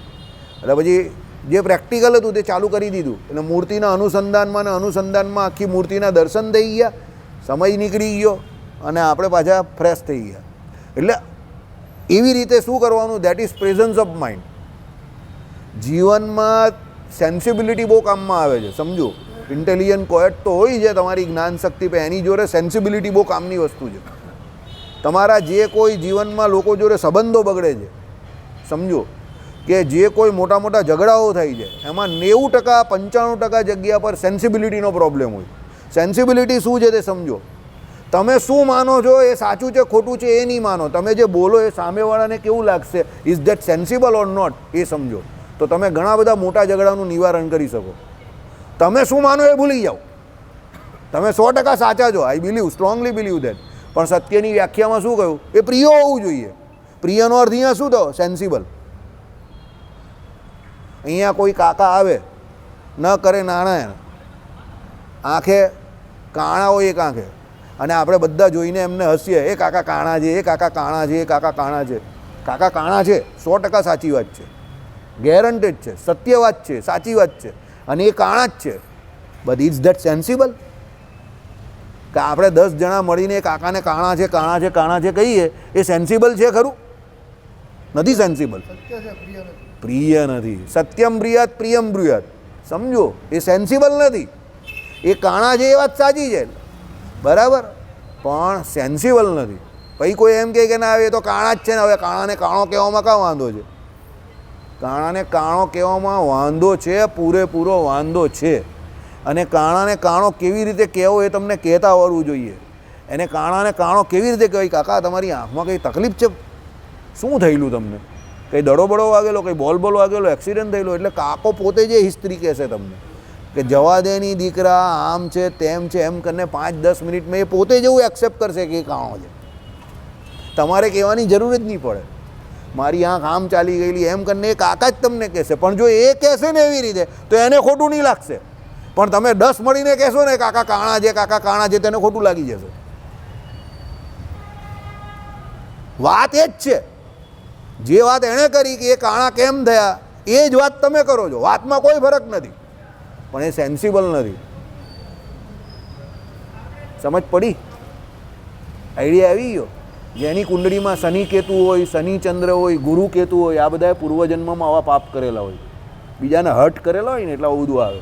એટલે પછી જે પ્રેક્ટિકલ હતું તે ચાલુ કરી દીધું. એટલે મૂર્તિના અનુસંધાનમાં આખી મૂર્તિના દર્શન થઈ ગયા, સમય નીકળી ગયો અને આપણે પાછા ફ્રેશ થઈ ગયા. એટલે એવી રીતે શું કરવાનું? That is presence of mind. જીવનમાં સેન્સિબિલિટી બહુ કામમાં આવે છે, સમજો. ઇન્ટેલિજન્ટ પોએટ તો હોય છે તમારી જ્ઞાન શક્તિ પર, એની જોડે સેન્સિબિલિટી બહુ કામની વસ્તુ છે. તમારા જે કોઈ જીવનમાં લોકો જોડે સંબંધો બગડે છે, સમજો, કે જે કોઈ મોટા મોટા ઝઘડાઓ થાય છે, એમાં 90% 95% જગ્યા પર સેન્સિબિલિટીનો પ્રોબ્લેમ હોય. સેન્સિબિલિટી શું છે તે સમજો. તમે શું માનો છો એ સાચું છે ખોટું છે એ નહીં માનો, તમે જે બોલો એ સામેવાળાને કેવું લાગશે, is that sensible or not એ સમજો, તો તમે ઘણા બધા મોટા ઝઘડાનું નિવારણ કરી શકો. તમે શું માનો એ ભૂલી જાઓ, તમે 100% સાચા છો, I believe, strongly believe that, પણ સત્યની વ્યાખ્યામાં શું કહ્યું, એ પ્રિય હોવું જોઈએ. પ્રિયનો અર્થ અહીંયા શું થયો, સેન્સિબલ. અહીંયા કોઈ કાકા આવે ન કરે નાણાં, આંખે કાણા હોય એક આંખે, અને આપણે બધા જોઈને એમને હસીએ, એ કાકા કાણા છે, એ કાકા કાણા છે, એ કાકા કાણા છે. કાકા કાણા છે 100% સાચી વાત છે, ગેરંટેડ છે, સત્ય વાત છે, સાચી વાત છે, અને એ કાણા જ છે. But is that sensible? કે આપણે 10 જણા મળીને કાકાને કાણા છે કાણા છે કાણા છે કહીએ, એ સેન્સિબલ છે ખરું? નથી સેન્સિબલ. પ્રિય નથી. સત્યમ બ્રિયાત પ્રિયમ બ્રુયાત, સમજો, એ સેન્સિબલ નથી. એ કાણા છે એ વાત સાચી છે, બરાબર, પણ સેન્સિબલ નથી. પછી કોઈ એમ કહે કે ના એ તો કાણા જ છે ને, હવે કાણાને કાણો કહેવામાં કાં વાંધો છે? કાણાને કાણો કહેવામાં વાંધો છે, પૂરેપૂરો વાંધો છે. અને કાણાને કાણો કેવી રીતે કહેવો એ તમને કહેતા આવડવું જોઈએ. એને કાણાને કાણો કેવી રીતે કહેવાય? કાકા તમારી આંખમાં કંઈ તકલીફ છે? શું થયેલું તમને? કંઈ દડો બડો વાગેલો, કંઈ બોલ વાગેલો, એક્સિડન્ટ થયેલો? એટલે કાકો પોતે જે હિસ્ટ્રી કહેશે તમને કે જવા દે ની દીકરા, આમ છે તેમ છે, એમ કરીને 5-10 મિનિટમાં એ પોતે જ એવું એક્સેપ્ટ કરશે કે એ કાણો છે. તમારે કહેવાની જરૂર જ નહીં પડે, મારી આંખ આમ ચાલી ગયેલી એમ કરીને એ કાકા જ તમને કહેશે. પણ જો એ કહેશે ને એવી રીતે તો એને ખોટું નહીં લાગશે. પણ તમે 10 મળીને કહેશો ને કાકા કાણા છે કાકા કાણા છે, તેને ખોટું લાગી જશે. વાત એ જ છે, જે વાત એણે કરી કે એ કાણા કેમ થયા એ જ વાત તમે કરો છો, વાતમાં કોઈ ફરક નથી, પણ એ સેન્સિબલ નથી. સમજ પડી? આઈડિયા આવી ગયો? જેની કુંડળીમાં શનિ કેતુ હોય, શનિ ચંદ્ર હોય, ગુરુ કેતુ હોય, આ બધા પૂર્વજન્મમાં આવા પાપ કરેલા હોય, બીજાને હર્ટ કરેલા હોય ને એટલે આવું બધું આવે.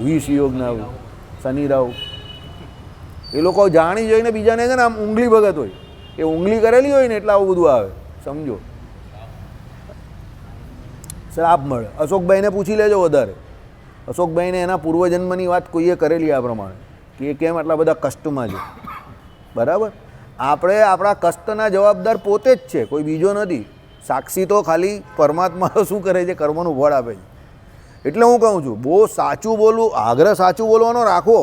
વિષ યોગના હોય, શનિ રાવ, એ લોકો જાણી જોઈને બીજાને છે ને આમ ઊંગલી ભગત હોય, એ ઊંગલી કરેલી હોય ને એટલે આવું બધું આવે, સમજો. શ્રાપ મળે. અશોકભાઈને પૂછી લેજો વધારે, અશોકભાઈને એના પૂર્વજન્મની વાત કોઈએ કરેલી આ પ્રમાણે કે એ કેમ આટલા બધા કષ્ટમાં છે, બરાબર. આપણે આપણા કષ્ટના જવાબદાર પોતે જ છે, કોઈ બીજો નથી. સાક્ષી તો ખાલી પરમાત્મા શું કરે છે, કર્મનું ફળ આપે છે. એટલે હું કહું છું, બહુ સાચું બોલવું, આગ્રહ સાચું બોલવાનો રાખો,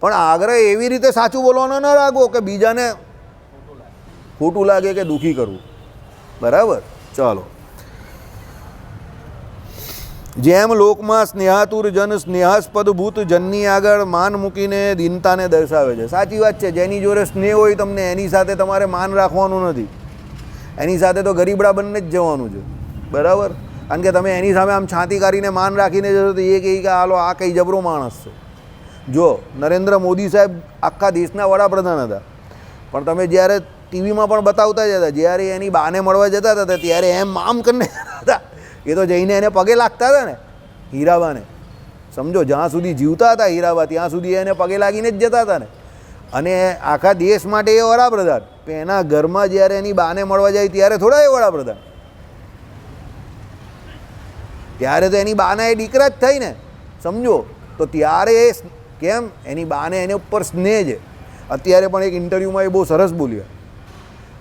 પણ આગ્રહ એવી રીતે સાચું બોલવાનો ન રાખો કે બીજાને ખોટું લાગે કે દુઃખી કરવું, બરાબર. ચાલો. જેમ લોકમાં સ્નેહાતુર જન સ્નેહાસ્પદ ભૂત જનની આગળ માન મૂકીને દીનતાને દર્શાવે છે. સાચી વાત છે, જેની જોડે સ્નેહ હોય તમને એની સાથે તમારે માન રાખવાનું નથી, એની સાથે તો ગરીબડા બંને જ જવાનું છે, બરાબર. કારણ કે તમે એની સામે આમ છાતી કાઢીને માન રાખીને જશો તો એ કહે કે હાલો આ કંઈ જબરો માણસ છે. જો નરેન્દ્ર મોદી સાહેબ આખા દેશના વડાપ્રધાન હતા, પણ તમે જ્યારે ટીવીમાં પણ બતાવતા જ હતા, જ્યારે એની બાને મળવા જતા હતા ત્યારે એમ આમ કરીને હતા, એ તો જઈને એને પગે લાગતા હતા ને હીરાબાને, સમજો. જ્યાં સુધી જીવતા હતા હીરાબા ત્યાં સુધી એને પગે લાગીને જ જતા હતા ને. અને આખા દેશ માટે એ વડાપ્રધાન, એના ઘરમાં જ્યારે એની બાને મળવા જાય ત્યારે થોડા એ વડાપ્રધાન, ત્યારે તો એની બાના એ દીકરા જ થઈ ને, સમજો. તો ત્યારે એ કેમ એની બાને એને ઉપર સ્નેહ છે. અત્યારે પણ એક ઇન્ટરવ્યૂમાં એ બહુ સરસ બોલ્યા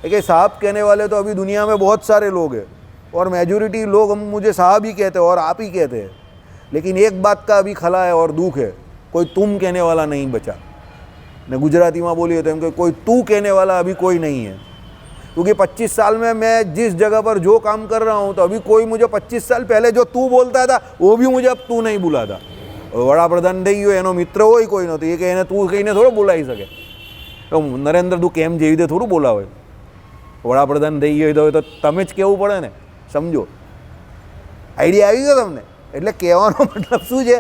कि साहब कहने वाले तो अभी दुनिया में बहुत सारे लोग हैं और मेजॉरिटी लोग हम मुझे साहब ही कहते हैं और आप ही कहते हैं, लेकिन एक बात का अभी खला है और दुख है, कोई तुम कहने वाला नहीं बचा. ने गुजराती में बोलिए तो कि कोई तू कहने वाला अभी कोई नहीं है, क्योंकि 25 साल में मैं जिस जगह पर जो काम कर रहा हूँ तो अभी कोई मुझे 25 साल पहले जो तू बोलता था वो भी मुझे अब तू नहीं बुलाता. વડાપ્રધાન થઈ ગયો એનો મિત્ર હોય કોઈ નહોતો, એ કે એને તું કહીને થોડો બોલાવી શકે. તો નરેન્દ્ર તું કેમ જેવી રીતે થોડું બોલાવે, વડાપ્રધાન થઈ ગયો તો તમે જ કહેવું પડે ને, સમજો. આઈડિયા આવી ગયો તમને? એટલે કહેવાનો મતલબ શું છે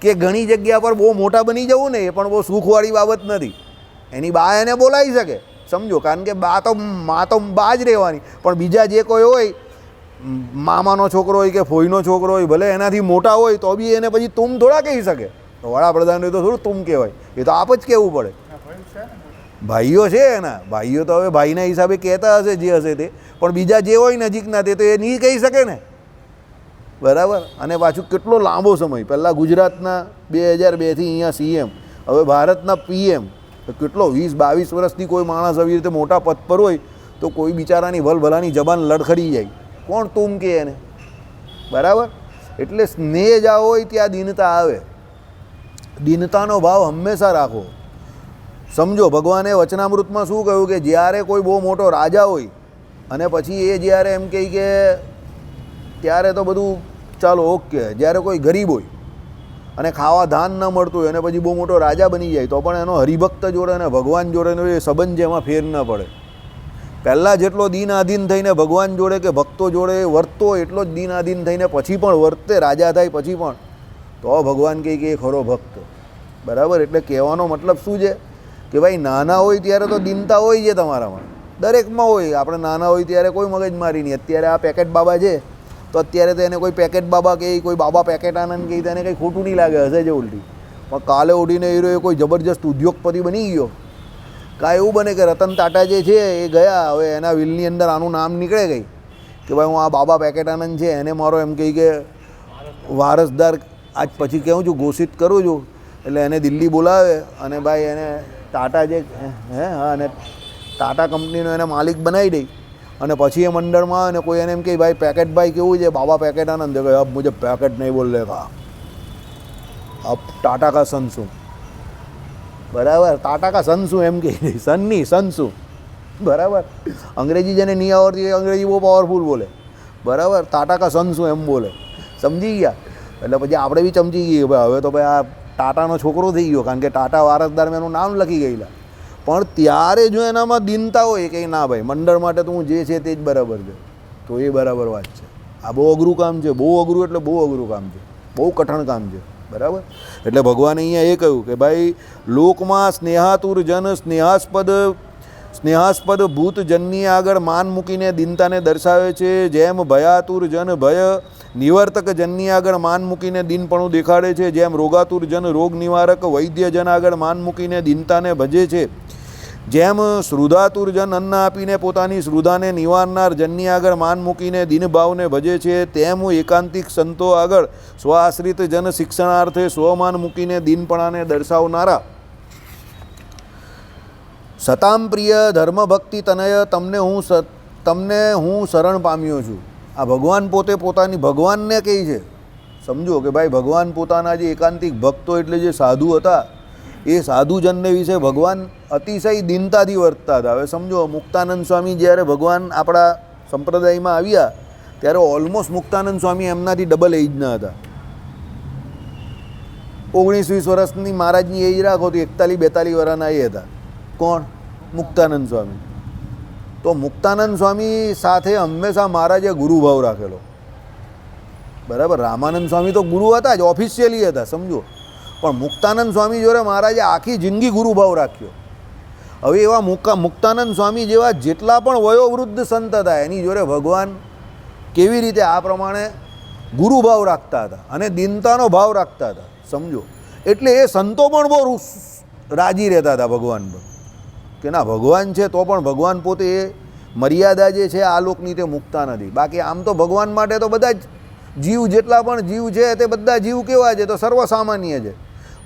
કે ઘણી જગ્યા પર બહુ મોટા બની જવું ને એ પણ બહુ સુખવાળી બાબત નથી. એની બા એને બોલાવી શકે, સમજો, કારણ કે બા તો બા જ રહેવાની, પણ બીજા જે કોઈ હોય, મામાનો છોકરો હોય કે ફોઈનો છોકરો હોય, ભલે એનાથી મોટા હોય તો બી એને પછી તુમ થોડા કહી શકે. તો વડાપ્રધાન હોય તો થોડું તુમ કહેવાય, એ તો આપ જ કહેવું પડે. ભાઈઓ છે એના, ભાઈઓ તો હવે ભાઈના હિસાબે કહેતા હશે જે હશે તે, પણ બીજા જે હોય નજીકના તે તો એ નહીં કહી શકે ને, બરાબર. અને પાછું કેટલો લાંબો સમય, પહેલાં ગુજરાતના 2002થી અહીંયા સીએમ, હવે ભારતના પીએમ, તો કેટલો 20-22 વર્ષથી કોઈ માણસ આવી રીતે મોટા પદ પર હોય તો કોઈ બિચારાની ભલભલાની જબાન લડખડી જાય, કોણ તું કે એને, બરાબર. એટલે સ્નેહ જ્યાં હોય ત્યાં દીનતા આવે. દીનતાનો ભાવ હંમેશા રાખો. સમજો, ભગવાને વચનામૃતમાં શું કહ્યું કે જ્યારે કોઈ બહુ મોટો રાજા હોય અને પછી એ જ્યારે એમ કહે કે ત્યારે તો બધું ચાલો ઓકે, જ્યારે કોઈ ગરીબ હોય અને ખાવા ધાન ન મળતું હોય અને પછી બહુ મોટો રાજા બની જાય તો પણ એનો હરિભક્ત જોડે અને ભગવાન જોડેનો એ સંબંધ જેમાં ફેર ન પડે. પહેલાં જેટલો દીન આધીન થઈને ભગવાન જોડે કે ભક્તો જોડે વર્તતો એટલો જ દીન આધીન થઈને પછી પણ વર્તે, રાજા થાય પછી પણ, તો ભગવાન કહે કે એ ખરો ભક્ત, બરાબર. એટલે કહેવાનો મતલબ શું છે કે ભાઈ નાના હોય ત્યારે તો દીનતા હોય છે તમારામાં, દરેકમાં હોય. આપણે નાના હોય ત્યારે કોઈ મગજમારી નહીં. અત્યારે આ પેકેટ બાબા છે તો અત્યારે તો એને કોઈ પેકેટ બાબા કહે, કોઈ બાબા પેકેટ આનંદ કહે તો એને કંઈ ખોટું નહીં લાગે, હશે છે ઉલટી. પણ કાલે ઉઠીને એ કોઈ જબરજસ્ત ઉદ્યોગપતિ બની ગયો, કાંઈ એવું બને કે રતન ટાટા જે છે એ ગયા, હવે એના વિલની અંદર આનું નામ નીકળે ગઈ કે ભાઈ હું આ બાબા પેકેટ આનંદ છે એને મારો એમ કહી કે વારસદાર આજ પછી કહું છું, ઘોષિત કરું છું. એટલે એને દિલ્હી બોલાવે અને ભાઈ એને ટાટા જે હા અને ટાટા કંપનીનો એને માલિક બનાવી દઈ અને પછી એ મંડળમાં અને કોઈ એને એમ કહે ભાઈ પેકેટ ભાઈ કેવું છે, બાબા પેકેટ આનંદ કહે અબ મુझे પેકેટ નહીં બોલ લેગા, અબ ટાટા કા સન શું, બરાબર. ટાટા કા સન શું એમ કહે, સન નહીં સન શું, બરાબર. અંગ્રેજી જેને નહીં આવડતી એ અંગ્રેજી બહુ પાવરફુલ બોલે, બરાબર. ટાટા કા સન શું એમ બોલે, સમજી ગયા. એટલે પછી આપણે બી સમજી ગઈએ ભાઈ હવે તો ભાઈ આ ટાટાનો છોકરો થઈ ગયો, કારણ કે ટાટા વારસદાર એનું નામ લખી ગયેલા. પણ ત્યારે જો એનામાં દીનતા હોય કે ના ભાઈ મંડળ માટે તો હું જે છે તે જ બરાબર છે, તો એ બરાબર વાત છે. આ બહુ અઘરું કામ છે, બહુ અઘરું એટલે બહુ અઘરું કામ છે, બહુ કઠણ કામ છે, બરાબર. એટલે ભગવાને અહીંયા એ કહ્યું કે ભાઈ લોકમાં સ્નેહાતુર જન સ્નેહાસ્પદ ભૂત જનની આગળ માન મૂકીને દીનતાને દર્શાવે છે, જેમ ભયાતુર જન ભય નિવર્તક જનની આગળ માન મૂકીને દીનપણું દેખાડે છે, જેમ રોગાતુર જન રોગ નિવારક વૈદ્ય જન આગળ માન મૂકીને દીનતાને ભજે છે, જેમ શ્રુધાતુર જન અન્ન આપીને પોતાની શ્રુધાને નિવારનાર જનની આગળ માન મૂકીને દીનભાવને ભજે છે, તેમ એકાંતિક સંતો આગળ સ્વાશ્રિત જન શિક્ષણાર્થે સ્વમાન મૂકીને દીનપણાને દર્શાવનારા સતામ પ્રિય ધર્મભક્તિ તનય તમને હું શરણ પામ્યો છું. આ ભગવાન પોતે પોતાની ભગવાનને કહે છે. સમજો કે ભાઈ ભગવાન પોતાના જે એકાંતિક ભક્તો એટલે જે સાધુ હતા એ સાધુજનને વિશે ભગવાન અતિશય દીનતાથી વર્તતા હતા. હવે સમજો મુક્તાનંદ સ્વામી જ્યારે ભગવાન આપણા સંપ્રદાયમાં આવ્યા ત્યારે ઓલમોસ્ટ મુક્તાનંદ સ્વામી એમનાથી ડબલ એજના હતા. 19-20 વર્ષની મહારાજની એજ રાખો તો 41-42 વર્ષના એ હતા. કોણ? મુક્તાનંદ સ્વામી. તો મુક્તાનંદ સ્વામી સાથે હંમેશા મહારાજે ગુરુભાવ રાખેલો, બરાબર. રામાનંદ સ્વામી તો ગુરુ હતા જ, ઓફિશિયલી હતા, સમજો. પણ મુક્તાનંદ સ્વામી જોડે મહારાજે આખી જિંદગી ગુરુભાવ રાખ્યો. હવે એવા મુક્તાનંદ સ્વામી જેવા જેટલા પણ વયોવૃદ્ધ સંત હતા એની જોડે ભગવાન કેવી રીતે આ પ્રમાણે ગુરુભાવ રાખતા હતા અને દીનતાનો ભાવ રાખતા હતા, સમજો. એટલે એ સંતો પણ બહુ રાજી રહેતા હતા ભગવાન પર કે ના ભગવાન છે તો પણ ભગવાન પોતે એ મર્યાદા જે છે આ લોકની તે મૂકતા નથી. બાકી આમ તો ભગવાન માટે તો બધા જ જીવ જેટલા પણ જીવ છે તે બધા જીવ કેવા છે તો સર્વસામાન્ય છે.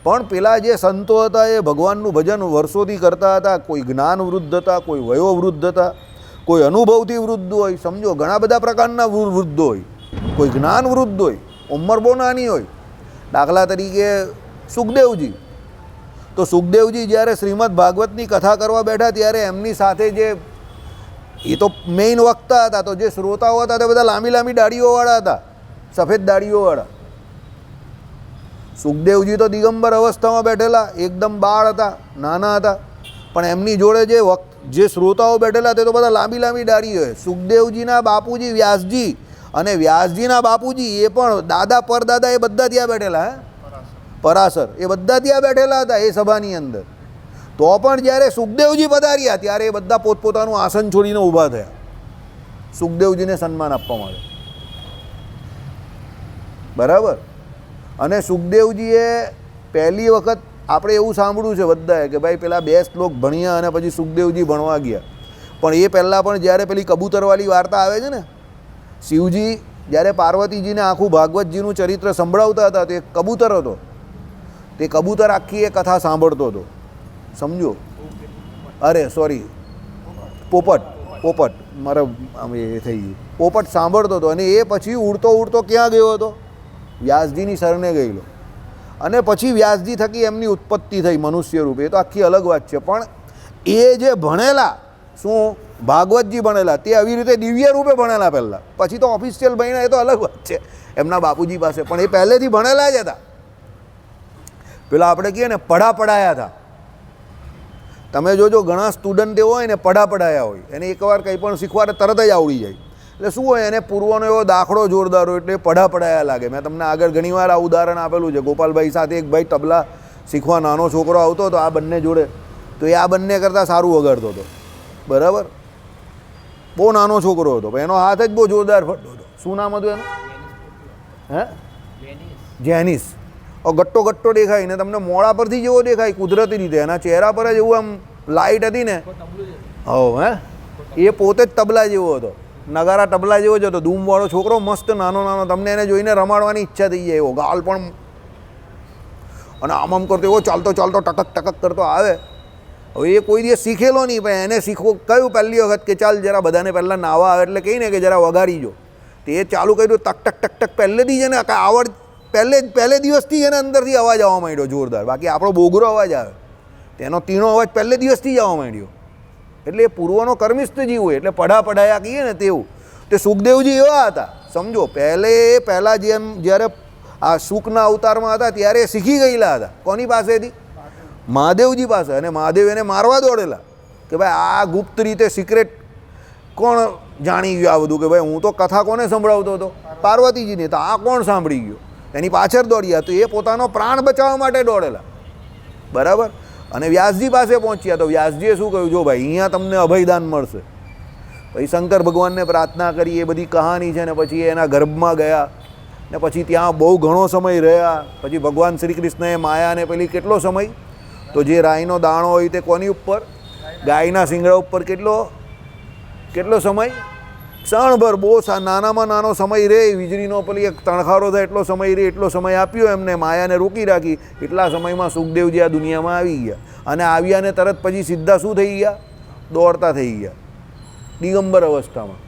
પણ પેલા જે સંતો હતા એ ભગવાનનું ભજન વર્ષોથી કરતા હતા. કોઈ જ્ઞાન વૃદ્ધ હતા, કોઈ વયો વૃદ્ધ હતા, કોઈ અનુભવથી વૃદ્ધ હોય, સમજો ઘણા બધા પ્રકારના વૃદ્ધ હોય. કોઈ જ્ઞાન વૃદ્ધ હોય, ઉંમર બહુ નાની હોય. દાખલા તરીકે સુખદેવજી. તો સુખદેવજી જ્યારે શ્રીમદ ભાગવતની કથા કરવા બેઠા ત્યારે એમની સાથે જે એ તો મેઇન વક્તા હતા, તો જે શ્રોતાઓ હતા તે બધા લાંબી લાંબી દાઢીઓવાળા હતા, સફેદ દાઢીઓવાળા. સુખદેવજી તો દિગંબર અવસ્થામાં બેઠેલા, એકદમ બાળ હતા, નાના હતા. પણ એમની જોડે જે શ્રોતાઓ બેઠેલા તે તો બધા લાંબી લાંબી દાઢીઓ. સુખદેવજીના બાપુજી વ્યાસજી અને વ્યાસજીના બાપુજી એ પણ દાદા પરદાદા એ બધા ત્યાં બેઠેલા, પરાશર એ બધા ત્યાં બેઠેલા હતા એ સભાની અંદર. તો પણ જ્યારે સુખદેવજી પધાર્યા ત્યારે એ બધા પોતપોતાનું આસન છોડીને ઊભા થયા સુખદેવજીને સન્માન આપવા માટે, બરાબર. અને સુખદેવજીએ પહેલી વખત આપણે એવું સાંભળ્યું છે બધાએ કે ભાઈ પેલા 2 શ્લોક ભણ્યા અને પછી સુખદેવજી ભણવા ગયા. પણ એ પહેલાં પણ જ્યારે પેલી કબૂતરવાળી વાર્તા આવે છે ને, શિવજી જ્યારે પાર્વતીજીને આખું ભાગવતજીનું ચરિત્ર સંભળાવતા હતા તો એક કબૂતર હતો, તે કબૂતર આખી એ કથા સાંભળતો હતો, સમજો. અરે સોરી, પોપટ પોપટ મારે આમ એ થઈ ગયું. પોપટ સાંભળતો હતો અને એ પછી ઉડતો ઉડતો ક્યાં ગયો હતો? વ્યાસજીની શરણે ગયેલો. અને પછી વ્યાસજી થકી એમની ઉત્પત્તિ થઈ મનુષ્ય રૂપે. એ તો આખી અલગ વાત છે. પણ એ જે ભણેલા, શું ભાગવતજી ભણેલા, તે આવી રીતે દિવ્ય રૂપે ભણેલા પહેલાં, પછી તો ઓફિશિયલ ભણ્યા, એ તો અલગ વાત છે એમના બાપુજી પાસે. પણ એ પહેલેથી ભણેલા જ હતા. પેલા આપણે કહીએ ને પડાયા હતા. તમે જોજો ઘણા સ્ટુડન્ટ એવો હોય ને પડાયા હોય, એને એકવાર કંઈ પણ શીખવાડે તરત જ આવડી જાય. એટલે શું હોય, એને પૂર્વનો એવો દાખલો જોરદાર હોય એટલે પડાયા લાગે. મેં તમને આગળ ઘણીવાર આ ઉદાહરણ આપેલું છે. ગોપાલભાઈ સાથે એક ભાઈ તબલા શીખવા નાનો છોકરો આવતો હતો આ બંને જોડે, તો એ આ બંને કરતાં સારું વગાડતો હતો. બરાબર, બહુ નાનો છોકરો હતો, પણ એનો હાથ જ બહુ જોરદાર ફરતો હતો. શું નામ હતું એનું? હે, જેનિસ. ગટ્ટો ગટ્ટો દેખાય ને તમને મોડા પરથી જેવો દેખાય કુદરતી રીતે. એના ચહેરા પર જ એવું આમ લાઇટ હતી ને. હે, એ પોતે જ તબલા જેવો હતો, નગારા તબલા જેવો જ હતો. ધૂમવાળો છોકરો, મસ્ત નાનો નાનો. તમને એને જોઈને રમાડવાની ઈચ્છા થઈ જાય એવો. ગાલ પણ અને આમ આમ કરતો, એવો ચાલતો ચાલતો ટકક ટકક કરતો આવે. હવે એ કોઈ દિવસ શીખેલો નહીં, પણ એને શીખવું કયું પહેલી વખત કે ચાલ જરા બધાને પહેલાં નાવા આવે એટલે કહીને કે જરા વગાડી જો. તે એ ચાલુ કર્યું, ટક ટક ટક ટક પહેલેથી જ એને પહેલે દિવસથી એને અંદરથી અવાજ આવવા માંડ્યો જોરદાર. બાકી આપણો બોગરો અવાજ આવે, તેનો તીણો અવાજ પહેલે દિવસથી જ આવવા માંડ્યો. એટલે એ પૂર્વનો કર્મિષ્ઠ જીવ હોય એટલે પડાયા કહીએ ને તેવું. તે સુખદેવજી એવા હતા, સમજો. પહેલાં જ્યારે આ સુખના અવતારમાં હતા ત્યારે શીખી ગયેલા હતા. કોની પાસેથી? મહાદેવજી પાસે. અને મહાદેવ એને મારવા દોડેલા કે ભાઈ આ ગુપ્ત રીતે સિક્રેટ કોણ જાણી ગયું આ બધું? કે ભાઈ હું તો કથા કોને સંભળાવતો હતો? પાર્વતીજીને. તો આ કોણ સાંભળી ગયો? એની પાછળ દોડ્યા. તો એ પોતાનો પ્રાણ બચાવવા માટે દોડેલા. બરાબર. અને વ્યાસજી પાસે પહોંચ્યા તો વ્યાસજીએ શું કહ્યું? જો ભાઈ અહીંયા તમને અભયદાન મળશે. પછી શંકર ભગવાનને પ્રાર્થના કરી, એ બધી કહાની છે. ને પછી એના ગર્ભમાં ગયા ને પછી ત્યાં બહુ ઘણો સમય રહ્યા. પછી ભગવાન શ્રી કૃષ્ણએ માયાને પેલી કેટલો સમય, તો જે રાઈનો દાણો હોય તે કોની ઉપર? ગાયના શિંગડા ઉપર. કેટલો સમય? ક્ષણભર. બહુ નાનામાં નાનો સમય રહે. વીજળીનો પેલી એક તણખારો થાય એટલો સમય રહે. એટલો સમય આપ્યો એમને, માયાને રોકી રાખી. એટલા સમયમાં સુખદેવજી આ દુનિયામાં આવી ગયા. અને આવ્યા ને તરત પછી સીધા શું થઈ ગયા? દોડતા થઈ ગયા દિગંબર અવસ્થામાં.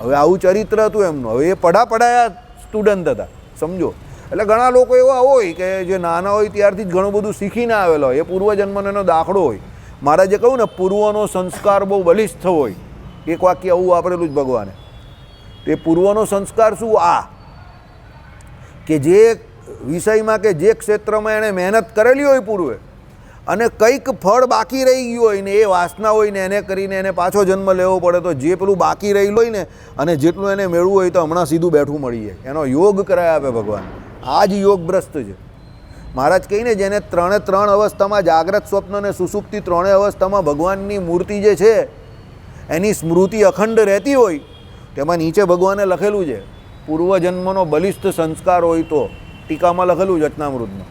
હવે આવું ચરિત્ર હતું એમનું. હવે એ પડાયા સ્ટુડન્ટ હતા, સમજો. એટલે ઘણા લોકો એવા હોય કે જે નાના હોય ત્યારથી જ ઘણું બધું શીખીને આવેલો હોય. એ પૂર્વજન્મનો એનો દાખલો હોય. મારે જે કહું ને, પૂર્વનો સંસ્કાર બહુ બલિષ્ઠ હોય. એક વાક્ય આવું વાપરેલું જ ભગવાને. તે પૂર્વનો સંસ્કાર શું? આ કે જે વિષયમાં કે જે ક્ષેત્રમાં એણે મહેનત કરેલી હોય પૂર્વે, અને કંઈક ફળ બાકી રહી ગયું હોય ને, એ વાસના હોય ને, એને કરીને એને પાછો જન્મ લેવો પડે. તો જે પેલું બાકી રહેલું હોય ને, અને જેટલું એને મેળવું હોય તો હમણાં સીધું બેઠું મળી જાય. એનો યોગ કરાય આપે ભગવાન. આ જ યોગ ભ્રષ્ટ છે. મહારાજ કહીને જેને ત્રણ અવસ્થામાં, જાગ્રત, સ્વપ્ન અને સુષુપ્તિ, ત્રણેય અવસ્થામાં ભગવાનની મૂર્તિ જે છે એની સ્મૃતિ અખંડ રહેતી હોય, તેમાં નીચે ભગવાને લખેલું છે પૂર્વજન્મનો બલિષ્ઠ સંસ્કાર હોય તો. ટીકામાં લખેલું છે રત્નામૃતમાં.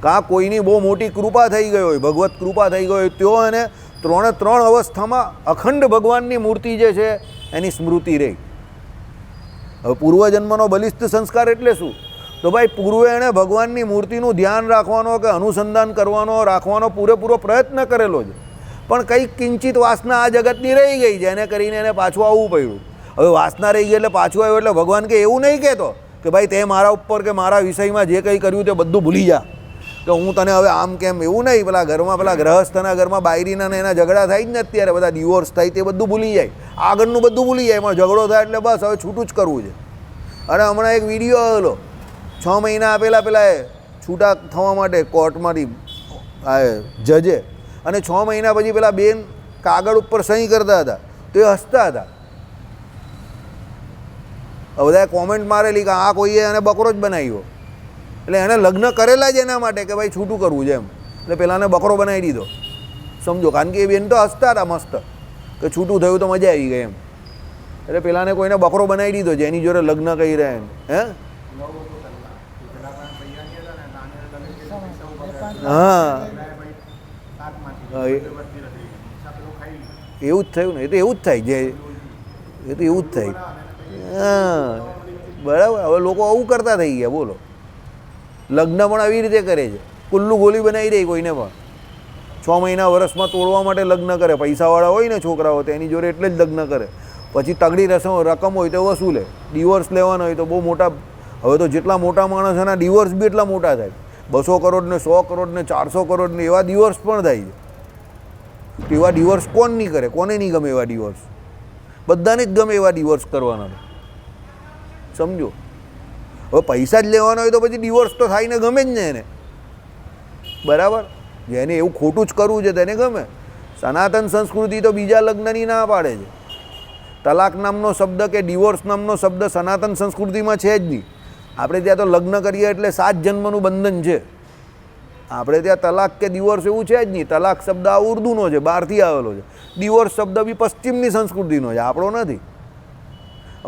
કાં કોઈની બહુ મોટી કૃપા થઈ ગઈ હોય, ભગવત કૃપા થઈ ગઈ હોય, તો એને ત્રણ અવસ્થામાં અખંડ ભગવાનની મૂર્તિ જે છે એની સ્મૃતિ રહી. હવે પૂર્વજન્મનો બલિષ્ઠ સંસ્કાર એટલે શું? તો ભાઈ પૂર્વે એણે ભગવાનની મૂર્તિનું ધ્યાન રાખવાનો કે અનુસંધાન કરવાનો, રાખવાનો પૂરેપૂરો પ્રયત્ન કરેલો છે. પણ કંઈક કિંચિત વાસના આ જગતની રહી ગઈ, જેને કરીને એને પાછું આવવું પડ્યું. હવે વાસના રહી ગઈ એટલે પાછું આવ્યું. એટલે ભગવાન કે એવું નહીં કહેતો કે ભાઈ તે મારા ઉપર કે મારા વિષયમાં જે કંઈ કર્યું તે બધું ભૂલી જા, કે હું તને હવે આમ કેમ. એવું નહીં. પેલા ઘરમાં, પેલા ગ્રહસ્થના ઘરમાં બાયરીના ને એના ઝઘડા થાય જ ને અત્યારે, બધા ડિવોર્સ થાય, તે બધું ભૂલી જાય. આગળનું બધું ભૂલી જાય. એમાં ઝઘડો થાય એટલે બસ હવે છૂટું જ કરવું છે. અને હમણાં એક વિડીયો આવેલો, 6 મહિના આપેલા પેલા છૂટા થવા માટે કોર્ટમાંથી જજે, અને 6 મહિના પછી પેલા બેન કાગળ ઉપર સહી કરતા હતા તો એ હસતા હતા. બધાએ કોમેન્ટ મારેલી કે આ કોઈએ એને બકરો જ બનાવ્યો. એટલે એણે લગ્ન કરેલા જ એના માટે કે ભાઈ છૂટું કરવું છે એમ. એટલે પેલાને બકરો બનાવી દીધો, સમજો. કારણ કે એ બેન તો હસતા હતા મસ્ત કે છૂટું થયું તો મજા આવી ગઈ એમ. એટલે પેલાને કોઈને બકરો બનાવી દીધો છે એની જોડે લગ્ન કરી રહ્યા એમ. હે, હા, એવું જ થયું ને. એ તો એવું જ થાય. એ તો એવું જ થાય. હા, બરાબર. હવે લોકો આવું કરતા થઈ ગયા. બોલો, લગ્ન પણ આવી રીતે કરે છે. કુલ્લું ગોલી બનાવી દે કોઈને પણ. 6 મહિના વર્ષમાં તોડવા માટે લગ્ન કરે. પૈસાવાળા હોય ને છોકરાઓ તો એની જોડે એટલે જ લગ્ન કરે. પછી તગડી રકમ હોય તો વસૂલે. ડિવોર્સ લેવાનો હોય તો બહુ મોટા, હવે તો જેટલા મોટા માણસ એના ડિવોર્સ બી એટલા મોટા થાય. 200 કરોડ ને 100 કરોડ ને 400 કરોડ ને એવા ડિવોર્સ પણ થાય છે. એવા ડિવોર્સ કોણ નહીં કરે? કોને નહીં ગમે એવા ડિવોર્સ? બધાને જ ગમે એવા ડિવોર્સ કરવાના. સમજો. હવે પૈસા જ લેવાનો હોય તો પછી ડિવોર્સ તો થાય ને, ગમે જ ને એને. બરાબર? જેને એવું ખોટું જ કરવું છે તેને ગમે. સનાતન સંસ્કૃતિ તો બીજા લગ્નની ના પાડે છે. તલાક નામનો શબ્દ કે ડિવોર્સ નામનો શબ્દ સનાતન સંસ્કૃતિમાં છે જ નહીં. આપણે ત્યાં તો લગ્ન કરીએ એટલે 7 જન્મનું બંધન છે. આપણે ત્યાં તલાક કે ડિવોર્સ એવું છે જ નહીં. તલાક શબ્દ આ ઉર્દુનો છે, બહારથી આવેલો છે. ડિવોર્સ શબ્દ બી પશ્ચિમની સંસ્કૃતિનો છે, આપણો નથી.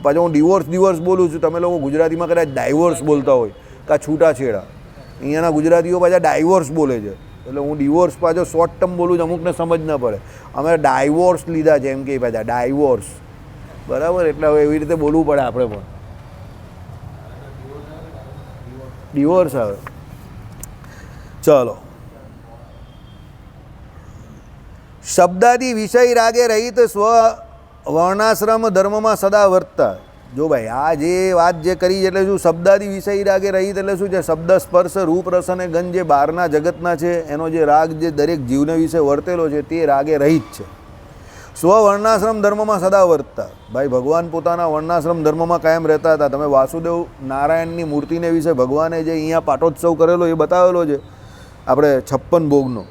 પાછો હું ડિવોર્સ બોલું છું, તમે લોકો ગુજરાતીમાં કદાચ ડાયવોર્સ બોલતા હોય કાં છૂટાછેડા. અહીંયાના ગુજરાતીઓ પાછા ડાયવોર્સ બોલે છે. એટલે હું ડિવોર્સ પાછો શોર્ટ ટર્મ બોલું છું, અમુકને સમજ ન પડે. અમે ડાયવોર્સ લીધા છે એમ કે પાછા ડાયવોર્સ. બરાબર? એટલે હવે એવી રીતે બોલવું પડે આપણે પણ. ડિવોર્સ આવે. ચલો. શબ્દાદી વિષય રાગે રહિત સ્વ વર્ણાશ્રમ ધર્મમાં સદા વર્તતા. જો ભાઈ આ જે વાત જે કરી એટલે શું? શબ્દાદી વિષય રાગે રહિત એટલે શું છે? શબ્દ, સ્પર્શ, રૂપ, રસ અને ગંધ જે બહારના જગતના છે એનો જે રાગ જે દરેક જીવને વિશે વર્તેલો છે તે રાગે રહિત છે. સ્વ વર્ણાશ્રમ ધર્મમાં સદા વર્તતા. ભાઈ ભગવાન પોતાના વર્ણાશ્રમ ધર્મમાં કાયમ રહેતા હતા. તમે વાસુદેવ નારાયણની મૂર્તિને વિશે ભગવાને જે અહીંયા પાટોત્સવ કરેલો એ બતાવેલો છે આપણે 56 ભોગનો.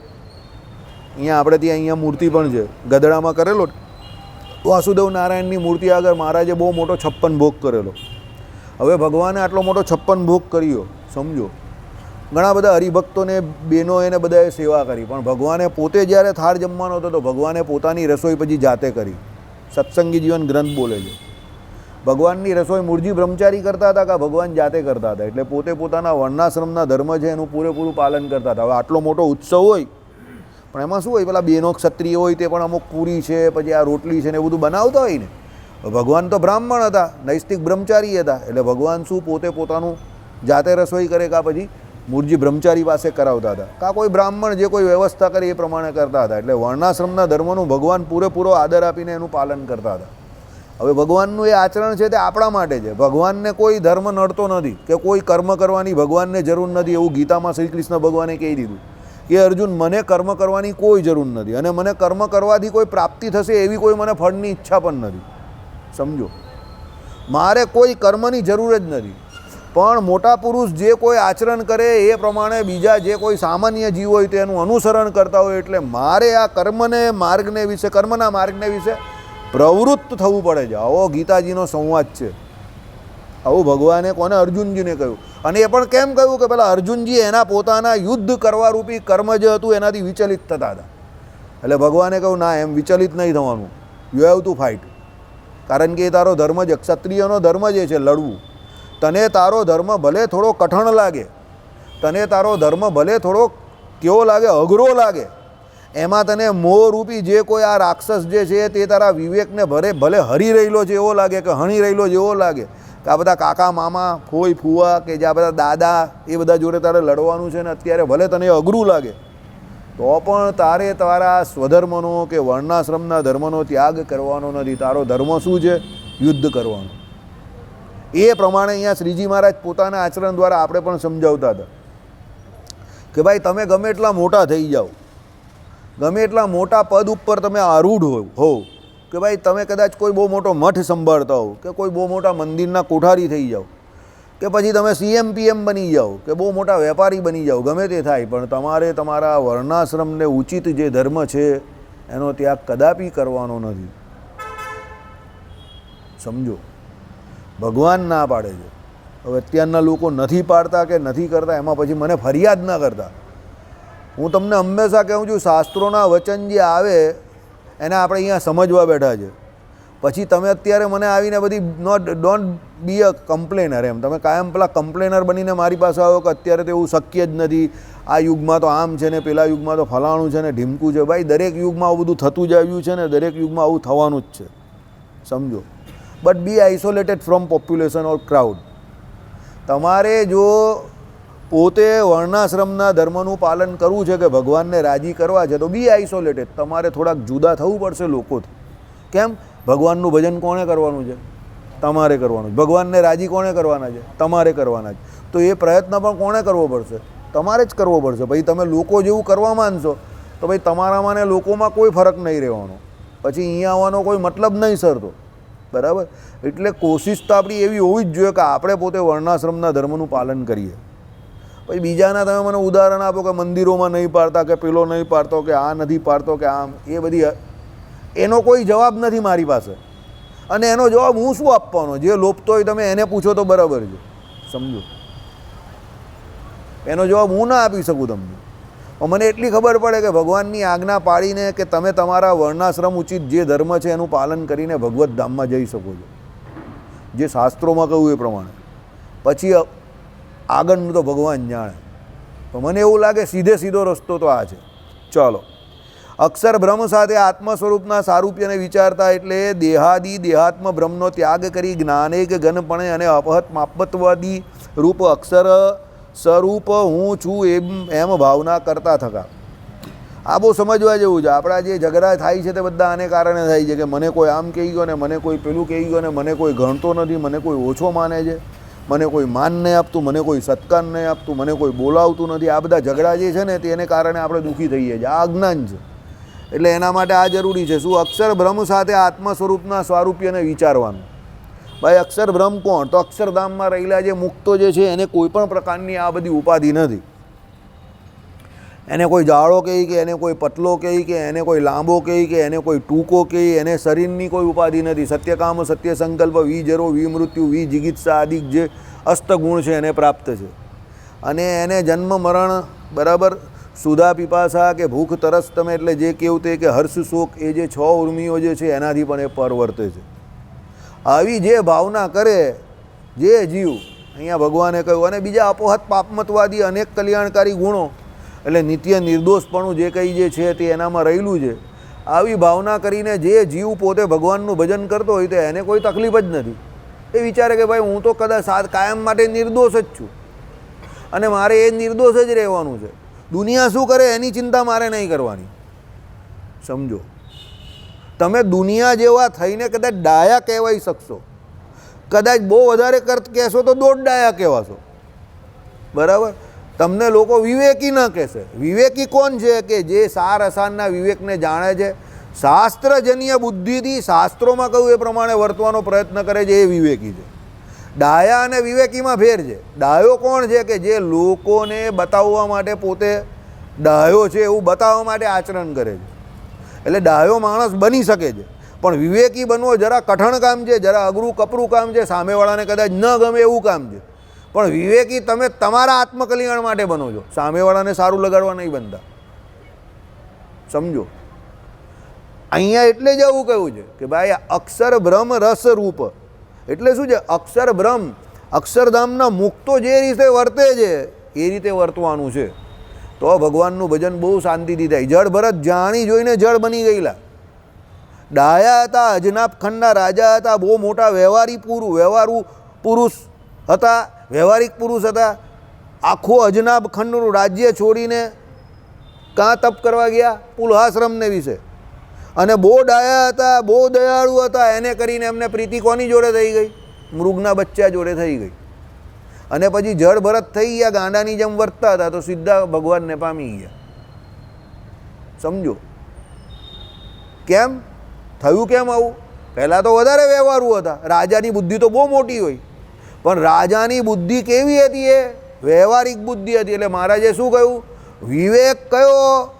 અહીંયા આપણે ત્યાં અહીંયા મૂર્તિ પણ છે, ગધડામાં કરેલો. વાસુદેવ નારાયણની મૂર્તિ આગળ મહારાજે બહુ મોટો 56 ભોગ કરેલો. હવે ભગવાને આટલો મોટો 56 ભોગ કર્યો, સમજો. ઘણા બધા હરિભક્તોને બહેનો એને બધાએ સેવા કરી, પણ ભગવાને પોતે જ્યારે થાળ જમવાનો હતો તો ભગવાને પોતાની રસોઈ પછી જાતે કરી. સત્સંગી જીવન ગ્રંથ બોલે છે. ભગવાનની રસોઈ મૂળજી બ્રહ્મચારી કરતા હતા કે ભગવાન જાતે કરતા હતા? એટલે પોતે પોતાના વર્ણાશ્રમના ધર્મ છે એનું પૂરેપૂરું પાલન કરતા હતા. હવે આટલો મોટો ઉત્સવ હોય પણ એમાં શું હોય, પેલા બહેનો ક્ષત્રિય હોય તે પણ અમુક પૂરી છે, પછી આ રોટલી છે ને એ બધું બનાવતા હોય ને. ભગવાન તો બ્રાહ્મણ હતા, નૈષ્ટિક બ્રહ્મચારી હતા. એટલે ભગવાન શું પોતે પોતાનું જાતે રસોઈ કરે કાં પછી મૂળજી બ્રહ્મચારી પાસે કરાવતા હતા, કાં કોઈ બ્રાહ્મણ જે કોઈ વ્યવસ્થા કરે એ પ્રમાણે કરતા હતા. એટલે વર્ણાશ્રમના ધર્મનું ભગવાન પૂરેપૂરો આદર આપીને એનું પાલન કરતા હતા. હવે ભગવાનનું એ આચરણ છે તે આપણા માટે છે. ભગવાનને કોઈ ધર્મ નડતો નથી કે કોઈ કર્મ કરવાની ભગવાનને જરૂર નથી. એવું ગીતામાં શ્રી કૃષ્ણ ભગવાને કહી દીધું કે અર્જુન, મને કર્મ કરવાની કોઈ જરૂર નથી અને મને કર્મ કરવાથી કોઈ પ્રાપ્તિ થશે એવી કોઈ મને ફળની ઈચ્છા પણ નથી. સમજો. મારે કોઈ કર્મની જરૂર જ નથી. પણ મોટા પુરુષ જે કોઈ આચરણ કરે એ પ્રમાણે બીજા જે કોઈ સામાન્ય જીવ હોય તેનું અનુસરણ કરતા હોય. એટલે મારે આ કર્મના માર્ગને વિશે પ્રવૃત્ત થવું પડે છે. આવો ગીતાજીનો સંવાદ છે. આવું ભગવાને કોને? અર્જુનજીને કહ્યું. અને એ પણ કેમ કહ્યું કે પેલા અર્જુનજી એના પોતાના યુદ્ધ કરવા રૂપી કર્મ જે હતું એનાથી વિચલિત થતા હતા. એટલે ભગવાને કહ્યું ના, એમ વિચલિત નહીં થવાનું. You have to fight. કારણ કે એ તારો ધર્મ છે. ક્ષત્રિયનો ધર્મ જે છે લડવું. તને તારો ધર્મ ભલે થોડો કઠણ લાગે, તને તારો ધર્મ ભલે થોડો કેવો લાગે, અઘરો લાગે, એમાં તને મોહરૂપી જે કોઈ આ રાક્ષસ જે છે તે તારા વિવેકને ભલે હરી રહેલો છે એવો લાગે કે હણી રહેલો છે એવો લાગે કે આ બધા કાકા મામા ફોઈ ફુવા કે જે આ બધા દાદા એ બધા જોડે તારે લડવાનું છે ને અત્યારે ભલે તને અઘરું લાગે તો પણ તારે તારા સ્વધર્મનો કે વર્ણાશ્રમના ધર્મનો ત્યાગ કરવાનો નથી. તારો ધર્મ શું છે? યુદ્ધ કરવાનું. એ પ્રમાણે અહીંયા શ્રીજી મહારાજ પોતાના આચરણ દ્વારા આપણે પણ સમજાવતા હતા કે ભાઈ તમે ગમે એટલા મોટા થઈ જાઓ, ગમે એટલા મોટા પદ ઉપર તમે આરૂઢ હોવ, કે ભાઈ તમે કદાચ કોઈ બહુ મોટો મઠ સંભાળતા હોવ કે કોઈ બહુ મોટા મંદિરના કોઠારી થઈ જાઓ કે પછી તમે CM PM બની જાઓ કે બહુ મોટા વેપારી બની જાઓ, ગમે તે થાય, પણ તમારે તમારા વર્ણાશ્રમને ઉચિત જે ધર્મ છે એનો ત્યાગ કદાપી કરવાનો નથી. સમજો. ભગવાન ના પાડે છે. હવે અત્યારના લોકો નથી પાડતા કે નથી કરતા એમાં પછી મને ફરિયાદ ના કરતા. હું તમને હંમેશા કહું છું, શાસ્ત્રોના વચન જે આવે એને આપણે અહીંયા સમજવા બેઠા છે. પછી તમે અત્યારે મને આવીને બધી ડોન્ટ બી અ કમ્પ્લેનર. એમ તમે કાયમ પેલા કમ્પ્લેનર બનીને મારી પાસે આવો કે અત્યારે તો એવું શક્ય જ નથી, આ યુગમાં તો આમ છે ને પેલા યુગમાં તો ફલાણું છે ને ઢીમકું છે. ભાઈ દરેક યુગમાં આવું બધું થતું જ આવ્યું છે ને દરેક યુગમાં આવું થવાનું જ છે. સમજો. But be isolated from population or crowd. તમારે જો પોતે વર્ણાશ્રમના ધર્મનું પાલન કરવું છે કે ભગવાનને રાજી કરવા છે તો બી આઇસોલેટેડ. તમારે થોડાક જુદા થવું પડશે લોકોથી. કેમ? ભગવાનનું ભજન કોણે કરવાનું છે? તમારે કરવાનું છે. ભગવાનને રાજી કોણે કરવાના છે? તમારે કરવાના છે. તો એ પ્રયત્ન પણ કોણે કરવો પડશે? તમારે જ કરવો પડશે. ભાઈ તમે લોકો જેવું કરવા માંગશો તો ભાઈ તમારામાં ને લોકોમાં કોઈ ફરક નહીં રહેવાનો. પછી અહીંયા આવવાનો કોઈ મતલબ નહીં સર. તો બરાબર. એટલે કોશિશ તો આપણી એવી હોવી જ જોઈએ કે આપણે પોતે વર્ણાશ્રમના ધર્મનું પાલન કરીએ. પછી બીજાના તમે મને ઉદાહરણ આપો કે મંદિરોમાં નહીં પાડતા કે પેલો નહીં પાડતો કે આ નથી પાડતો કે આમ, એ બધી એનો કોઈ જવાબ નથી મારી પાસે. અને એનો જવાબ હું શું આપવાનો? જે લોપતો હોય તમે એને પૂછો તો બરાબર છે. સમજો, એનો જવાબ હું ના આપી શકું તમને. મને એટલી ખબર પડે કે ભગવાનની આજ્ઞા પાડીને કે તમે તમારા વર્ણાશ્રમ ઉચિત જે ધર્મ છે એનું પાલન કરીને ભગવત ધામમાં જઈ શકો છો, જે શાસ્ત્રોમાં કહ્યું એ પ્રમાણે. પછી આગળનું તો ભગવાન જાણે. તો મને એવું લાગે સીધો રસ્તો તો આ છે. ચાલો, અક્ષર બ્રહ્મ સાથે આત્મ સ્વરૂપના સારૂપ્યને વિચારતા એટલે દેહાત્મ બ્રહ્મનો ત્યાગ કરી જ્ઞાનેક ઘનપણે અને અપહત્માપત્વાદી રૂપ અક્ષર સ્વરૂપ હું છું એમ ભાવના કરતા થકા. આ બહુ સમજવા જેવું છે. આપણા જે ઝઘડા થાય છે તે બધા આને કારણે થાય છે કે મને કોઈ આમ કહી ગયો ને મને કોઈ પેલું કહી ગયો ને મને કોઈ ગણતો નથી, મને કોઈ ઓછો માને છે, મને કોઈ માન નહીં આપતું, મને કોઈ સત્કાર નહીં આપતું, મને કોઈ બોલાવતું નથી. આ બધા ઝઘડા જે છે ને તેને કારણે આપણે દુઃખી થઈએ છીએ. આ અજ્ઞાન છે. એટલે એના માટે આ જરૂરી છે. શું? અક્ષર બ્રહ્મ સાથે આત્મ સ્વરૂપના સ્વારૂપ્યને વિચારવાનું. ભાઈ અક્ષર બ્રહ્મ કોણ? તો અક્ષરધામમાં રહેલા જે મુક્તો જે છે એને કોઈ પણ પ્રકારની આ બધી ઉપાધિ નથી. એને કોઈ જાડો કહે કે એને કોઈ પતલો કહે કે એને કોઈ લાંબો કહે કે એને કોઈ ટૂંકો કહે, એને શરીરની કોઈ ઉપાધિ નથી. સત્યકામ, સત્ય સંકલ્પ, વિજરો, વિમૃત્યુ, વિજિગિત્સા આદિ જે અષ્ટગુણ છે એને પ્રાપ્ત છે. અને એને જન્મ મરણ બરાબર સુધા પીપાસા કે ભૂખ તરસ તમે એટલે જે કેવું તે કે હર્ષ શોક એ જે 6 ઉર્મિઓ જે છે એનાથી પણ એ પર વર્તે છે. આવી જે ભાવના કરે જે જીવ, અહીંયા ભગવાને કહ્યું. અને બીજા અપોહત પાપમતવાદી અનેક કલ્યાણકારી ગુણો એટલે નિત્ય નિર્દોષપણું જે કંઈ જે છે તે એનામાં રહેલું છે. આવી ભાવના કરીને જે જીવ પોતે ભગવાનનું ભજન કરતો હોય તો એને કોઈ તકલીફ જ નથી. એ વિચારે કે ભાઈ હું તો કદાચ કાયમ માટે નિર્દોષ જ છું અને મારે એ નિર્દોષ જ રહેવાનું છે. દુનિયા શું કરે એની ચિંતા મારે નહીં કરવાની. સમજો, તમે દુનિયા જેવા થઈને કદાચ ડાયા કહેવાઈ શકશો, કદાચ બહુ વધારે કહેશો તો દોઢ ડાયા કહેવાશો. બરાબર. તમને લોકો વિવેકી ન કહેશે. વિવેકી કોણ છે? કે જે સાર અસારના વિવેકને જાણે છે, શાસ્ત્રજન્ય બુદ્ધિથી શાસ્ત્રોમાં કહ્યું એ પ્રમાણે વર્તવાનો પ્રયત્ન કરે છે, એ વિવેકી છે. ડાયા અને વિવેકીમાં ફેર છે. ડાયો કોણ છે? કે જે લોકોને બતાવવા માટે પોતે ડાયો છે એવું બતાવવા માટે આચરણ કરે છે. એટલે ડાયો માણસ બની શકે છે, પણ વિવેકી બનવો જરા કઠણ કામ છે, જરા અઘરું કપરું કામ છે, સામેવાળાને કદાચ ન ગમે એવું કામ છે. પણ વિવેકી તમે તમારા આત્મકલ્યાણ માટે બનો છો, સામેવાળાને સારું લગાડવા નહીં બનતા. સમજો, અહીંયા એટલે જ એવું કહ્યું છે કે ભાઈ અક્ષર બ્રહ્મ રસ રૂપ એટલે શું છે? અક્ષર બ્રહ્મ અક્ષરધામના મુક્તો જે રીતે વર્તે છે એ રીતે વર્તવાનું છે. તો ભગવાનનું ભજન બહુ શાંતિથી થાય. જળ ભરત જાણી જોઈને જળ બની ગયેલા. ડાયા હતા, અજનાબ ખંડના રાજા હતા, બહુ મોટા વ્યવહારુ પુરુષ હતા, વ્યવહારિક પુરુષ હતા. આખો અજનાબ ખંડનું રાજ્ય છોડીને કાં તપ કરવા ગયા? પુલહાશ્રમને વિશે. અને બહુ ડાયા હતા, બહુ દયાળુ હતા. એને કરીને એમને પ્રીતિ કોની જોડે થઈ ગઈ? મૃગના બચ્ચા જોડે થઈ ગઈ. અને પછી જળ ભરત થઈ ગયા, ગાંડાની જેમ વર્તતા હતા તો સીધા ભગવાનને પામી ગયા. સમજો, કેમ થયું? કેમ આવું? પહેલાં તો વધારે વ્યવહારુ હતા. રાજાની બુદ્ધિ તો બહુ મોટી હોય, પણ રાજાની બુદ્ધિ કેવી હતી? એ વ્યવહારિક બુદ્ધિ હતી. એટલે મહારાજે શું કહ્યું? વિવેક કયો?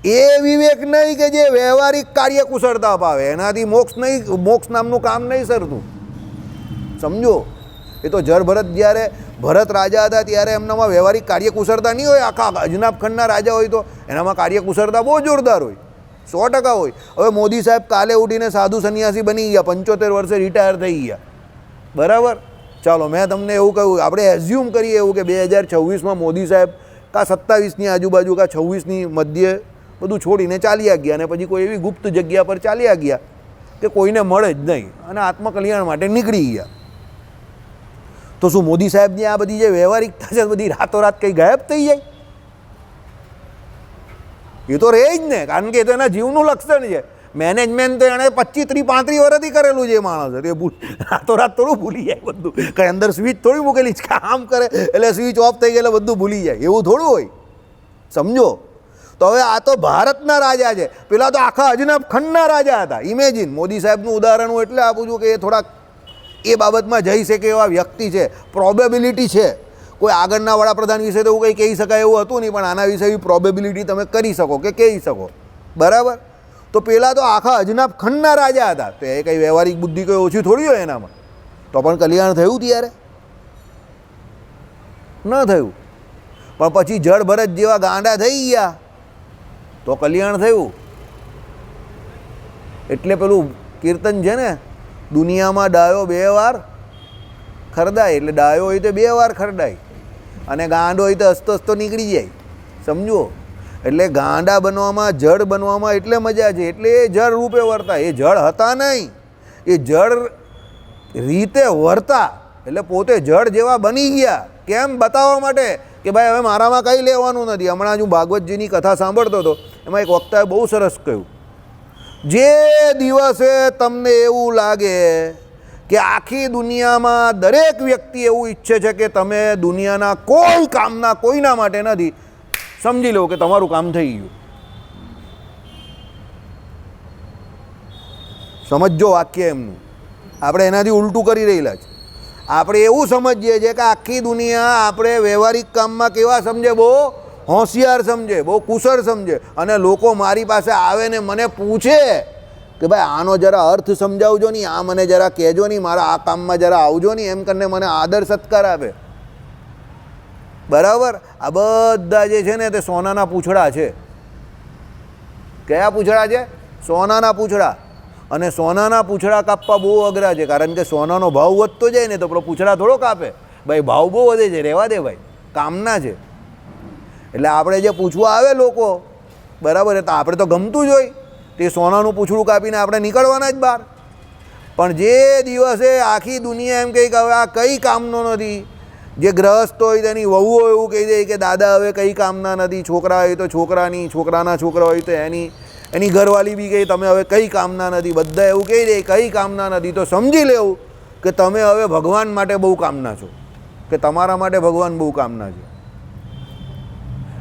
એ વિવેક નહીં કે જે વ્યવહારિક કાર્ય કુશળતા પાવે. એનાથી મોક્ષ નહીં, મોક્ષ નામનું કામ નહીં સરતું. સમજો, એ તો જળ ભરત જ્યારે ભરત રાજા હતા ત્યારે એમનામાં વ્યવહારિક કાર્યકુશળતા નહીં હોય. આખા અજનાબ ખંડના રાજા હોય તો એનામાં કાર્યકુશળતા બહુ જોરદાર હોય, 100% હોય. હવે મોદી સાહેબ કાલે ઉઠીને સાધુ સંન્યાસી બની ગયા, 75 વર્ષે રિટાયર થઈ ગયા. બરાબર. ચાલો, મેં તમને એવું કહ્યું, આપણે એઝ્યુમ કરીએ એવું કે 2026માં મોદી સાહેબ કાં 27ની આજુબાજુ કાં 26ની મધ્યે બધું છોડીને ચાલ્યા ગયા અને પછી કોઈ એવી ગુપ્ત જગ્યા પર ચાલ્યા ગયા કે કોઈને મળે જ નહીં અને આત્મકલ્યાણ માટે નીકળી ગયા. તો શું મોદી સાહેબની આ બધી જે વ્યવહારિકતા છે બધી રાતોરાત કંઈ ગાયબ થઈ જાય? એ તો રહે જ ને, કારણ કે એ તો એના જીવનું લક્ષણ છે. મેનેજમેન્ટ તો એણે 25, 30, 35 વર્ષથી કરેલું છે એ માણસ. એ રાતોરાત થોડું ભૂલી જાય બધું. કંઈ અંદર સ્વિચ થોડી મૂકેલી છે, કામ કરે એટલે સ્વિચ ઓફ થઈ ગયેલે બધું ભૂલી જાય, એવું થોડું હોય. સમજો. તો હવે આ તો ભારતના રાજા છે, પેલા તો આખા અજનબ ખંડના રાજા હતા. ઇમેજિન, મોદી સાહેબનું ઉદાહરણ હું એટલે આપું છું કે એ થોડાક એ બાબતમાં જઈ શકે એવા વ્યક્તિ છે. પ્રોબેબિલિટી છે. કોઈ આગળના વડાપ્રધાન વિશે તો એવું કંઈ કહી શકાય એવું હતું નહીં, પણ આના વિશે એવી પ્રોબેબિલિટી તમે કરી શકો કે કહી શકો. બરાબર? તો પેલા તો આખા અજનબ ખંડના રાજા હતા, તો એ કંઈ વ્યવહારિક બુદ્ધિ કંઈ ઓછી થોડી હોય એનામાં. તો પણ કલ્યાણ થયું ત્યારે ન થયું. પણ પછી જળ ભરત જેવા ગાંડા થઈ ગયા તો કલ્યાણ થયું. એટલે પેલું કીર્તન છે ને, દુનિયામાં ડાયો 2 વાર ખરદાય. એટલે ડાયો હોય તો 2 વાર ખરડાય, અને ગાંડો હોય તો હસતો હસતો નીકળી જાય. સમજો. એટલે ગાંડા બનવામાં, જળ બનવામાં એટલે મજા છે. એટલે એ જળ રૂપે વર્તા. એ જળ હતા નહીં, એ જળ રીતે વર્તા. એટલે પોતે જળ જેવા બની ગયા. કેમ? બતાવવા માટે કે ભાઈ હવે મારામાં કંઈ લેવાનું નથી. હમણાં હું ભાગવતજીની કથા સાંભળતો હતો, એમાં એક વક્તાએ બહુ સરસ કહ્યું, જે દિવસે તમને એવું લાગે કે આખી દુનિયામાં દરેક વ્યક્તિ એવું ઈચ્છે છે કે તમે દુનિયાના કોઈ કામના કોઈના માટે નથી, સમજી લો કે તમારું કામ થઈ ગયું. સમજો વાક્ય એમનું. આપણે એનાથી ઉલટું કરી રહેલા છે. આપણે એવું સમજીએ છીએ કે આખી દુનિયા આપણે વ્યવહારિક કામમાં કેવા સમજે, બહુ હોશિયાર સમજે, બહુ કુશળ સમજે. અને લોકો મારી પાસે આવે ને મને પૂછે કે ભાઈ આનો જરા અર્થ સમજાવજો નહીં, આ મને જરા કહેજો નહીં, મારા આ કામમાં જરા આવજો નહીં, એમ કરીને મને આદર સત્કાર આપે. બરાબર? આ બધા જે છે ને તે સોનાના પૂંછડા છે. કયા પૂંછડા છે? સોનાના પૂંછડા. અને સોનાના પૂંછડા કાપવા બહુ અઘરા છે, કારણ કે સોનાનો ભાવ વધતો જાય ને તો પેલો પૂંછડા થોડો કાપે. ભાઈ ભાવ બહુ વધે છે, રહેવા દે ભાઈ, કામના છે. એટલે આપણે જે પૂછવા આવે લોકો, બરાબર, તો આપણે તો ગમતું જ હોય, તે સોનાનું પૂંછડું કાપીને આપણે નીકળવાના જ બહાર. પણ જે દિવસે આખી દુનિયા એમ કહે કે હવે આ કંઈ કામનો નથી, જે ગ્રહસ્થ હોય તેની વહુઓ એવું કહી દે કે દાદા હવે કંઈ કામના નથી, છોકરા હોય તો છોકરાની, છોકરાના છોકરા હોય તો એની ઘરવાળી બી કહે તમે હવે કંઈ કામના નથી, બધા એવું કહી દે કંઈ કામના નથી, તો સમજી લેવું કે તમે હવે ભગવાન માટે બહુ કામના છો, કે તમારા માટે ભગવાન બહુ કામના છે.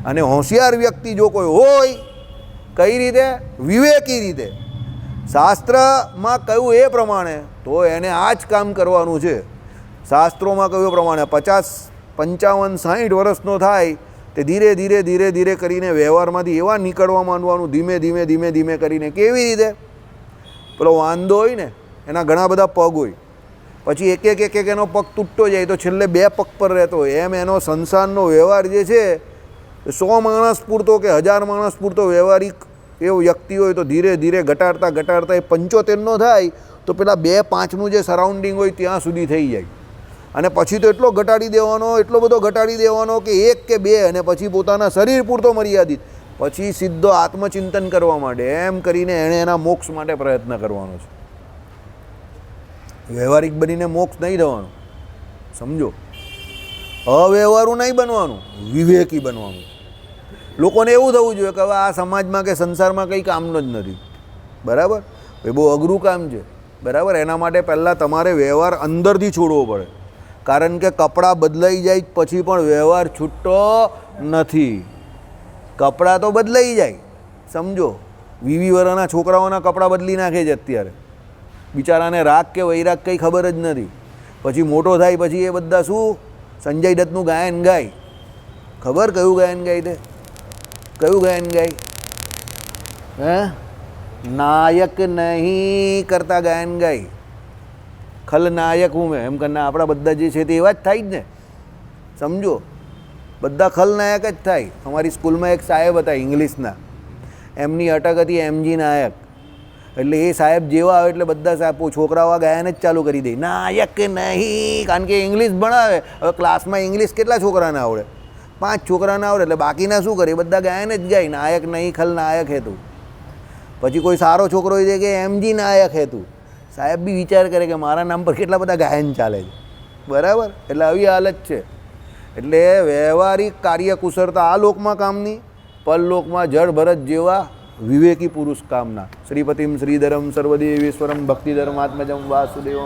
અને હોશિયાર વ્યક્તિ જો કોઈ હોય, કઈ રીતે? વિવેકી રીતે. શાસ્ત્રમાં કહ્યું એ પ્રમાણે તો એને આ જ કામ કરવાનું છે. શાસ્ત્રોમાં કહ્યું પ્રમાણે 50, 55, 60 વર્ષનો થાય તે ધીરે ધીરે ધીરે ધીરે કરીને વ્યવહારમાંથી એવા નીકળવા માંડવાનું, ધીમે ધીમે ધીમે ધીમે કરીને. કેવી રીતે? પેલો વાંદો હોય ને, એના ઘણા બધા પગ હોય, પછી એક એક એનો પગ તૂટતો જાય તો છેલ્લે 2 પગ પર રહેતો હોય. એમ એનો સંસારનો વ્યવહાર જે છે 100 માણસ પૂરતો કે 1000 માણસ પૂરતો વ્યવહારિક એવો વ્યક્તિ હોય તો ધીરે ધીરે ઘટાડતા ઘટાડતા એ 75નો થાય તો પેલા 2-5નું જે સરાઉન્ડિંગ હોય ત્યાં સુધી થઈ જાય. અને પછી તો એટલો ઘટાડી દેવાનો, એટલો બધો ઘટાડી દેવાનો કે 1 કે 2, અને પછી પોતાના શરીર પૂરતો મર્યાદિત, પછી સીધો આત્મચિંતન કરવા માટે. એમ કરીને એણે એના મોક્ષ માટે પ્રયત્ન કરવાનો છે. વ્યવહારિક બનીને મોક્ષ નહીં થવાનું. સમજો. અવ્યવહારું નહીં બનવાનું, વિવેકી બનવાનું. લોકોને એવું થવું જોઈએ કે હવે આ સમાજમાં કે સંસારમાં કંઈ કામનો જ નથી. બરાબર? એ બહુ અઘરું કામ છે. બરાબર? એના માટે પહેલાં તમારે વ્યવહાર અંદરથી છોડવો પડે, કારણ કે કપડાં બદલાઈ જાય પછી પણ વ્યવહાર છૂટતો નથી. કપડાં તો બદલાઈ જાય. સમજો. 20 વર્ષના છોકરાઓના કપડાં બદલી નાખે છે અત્યારે. બિચારાને રાગ કે વૈરાગ કંઈ ખબર જ નથી. પછી મોટો થાય પછી એ બધા શું સંજય દત્તનું ગાયન ગાય. ખબર કયું ગાયન ગાય તે? કયું ગાયન ગાય? હે? નાયક નહીં કરતા ગાયન ગાય. ખલનાયક હું મેં, એમ કરીને આપણા બધા જે છે તે એવા જ થાય જ ને. સમજો. બધા ખલનાયક જ થાય. અમારી સ્કૂલમાં એક સાહેબ હતા ઇંગ્લિશના, એમની અટક હતી એમજી નાયક. એટલે એ સાહેબ જેવા આવે એટલે બધા સાહેબ છોકરાઓ ગાયન જ ચાલુ કરી દે, નાયક નહીં, કારણ કે ઇંગ્લિશ ભણાવે. હવે ક્લાસમાં ઇંગ્લિશ કેટલા છોકરાને આવડે? 5 છોકરાને આવડે, એટલે બાકીના શું કરે? બધા ગાયન જ ગાય, નાયક નહીં ખલનાયક હે તું. પછી કોઈ સારો છોકરો હોય કે એમજી નાયક હે તું. સાહેબ બી વિચાર કરે કે મારા નામ પર કેટલા બધા ગાયન ચાલે છે. બરાબર, એટલે આવી હાલત છે. એટલે વ્યવહારિક કાર્યકુશળતા આ લોકમાં કામની, પરલોકમાં જળ ભરત જેવા વિવેકી પુરુષ કામના. શ્રીપતિમ શ્રીધરમ સર્વદેવેશ્વરમ ભક્તિધર્માત્મજમ વાસુદેવમ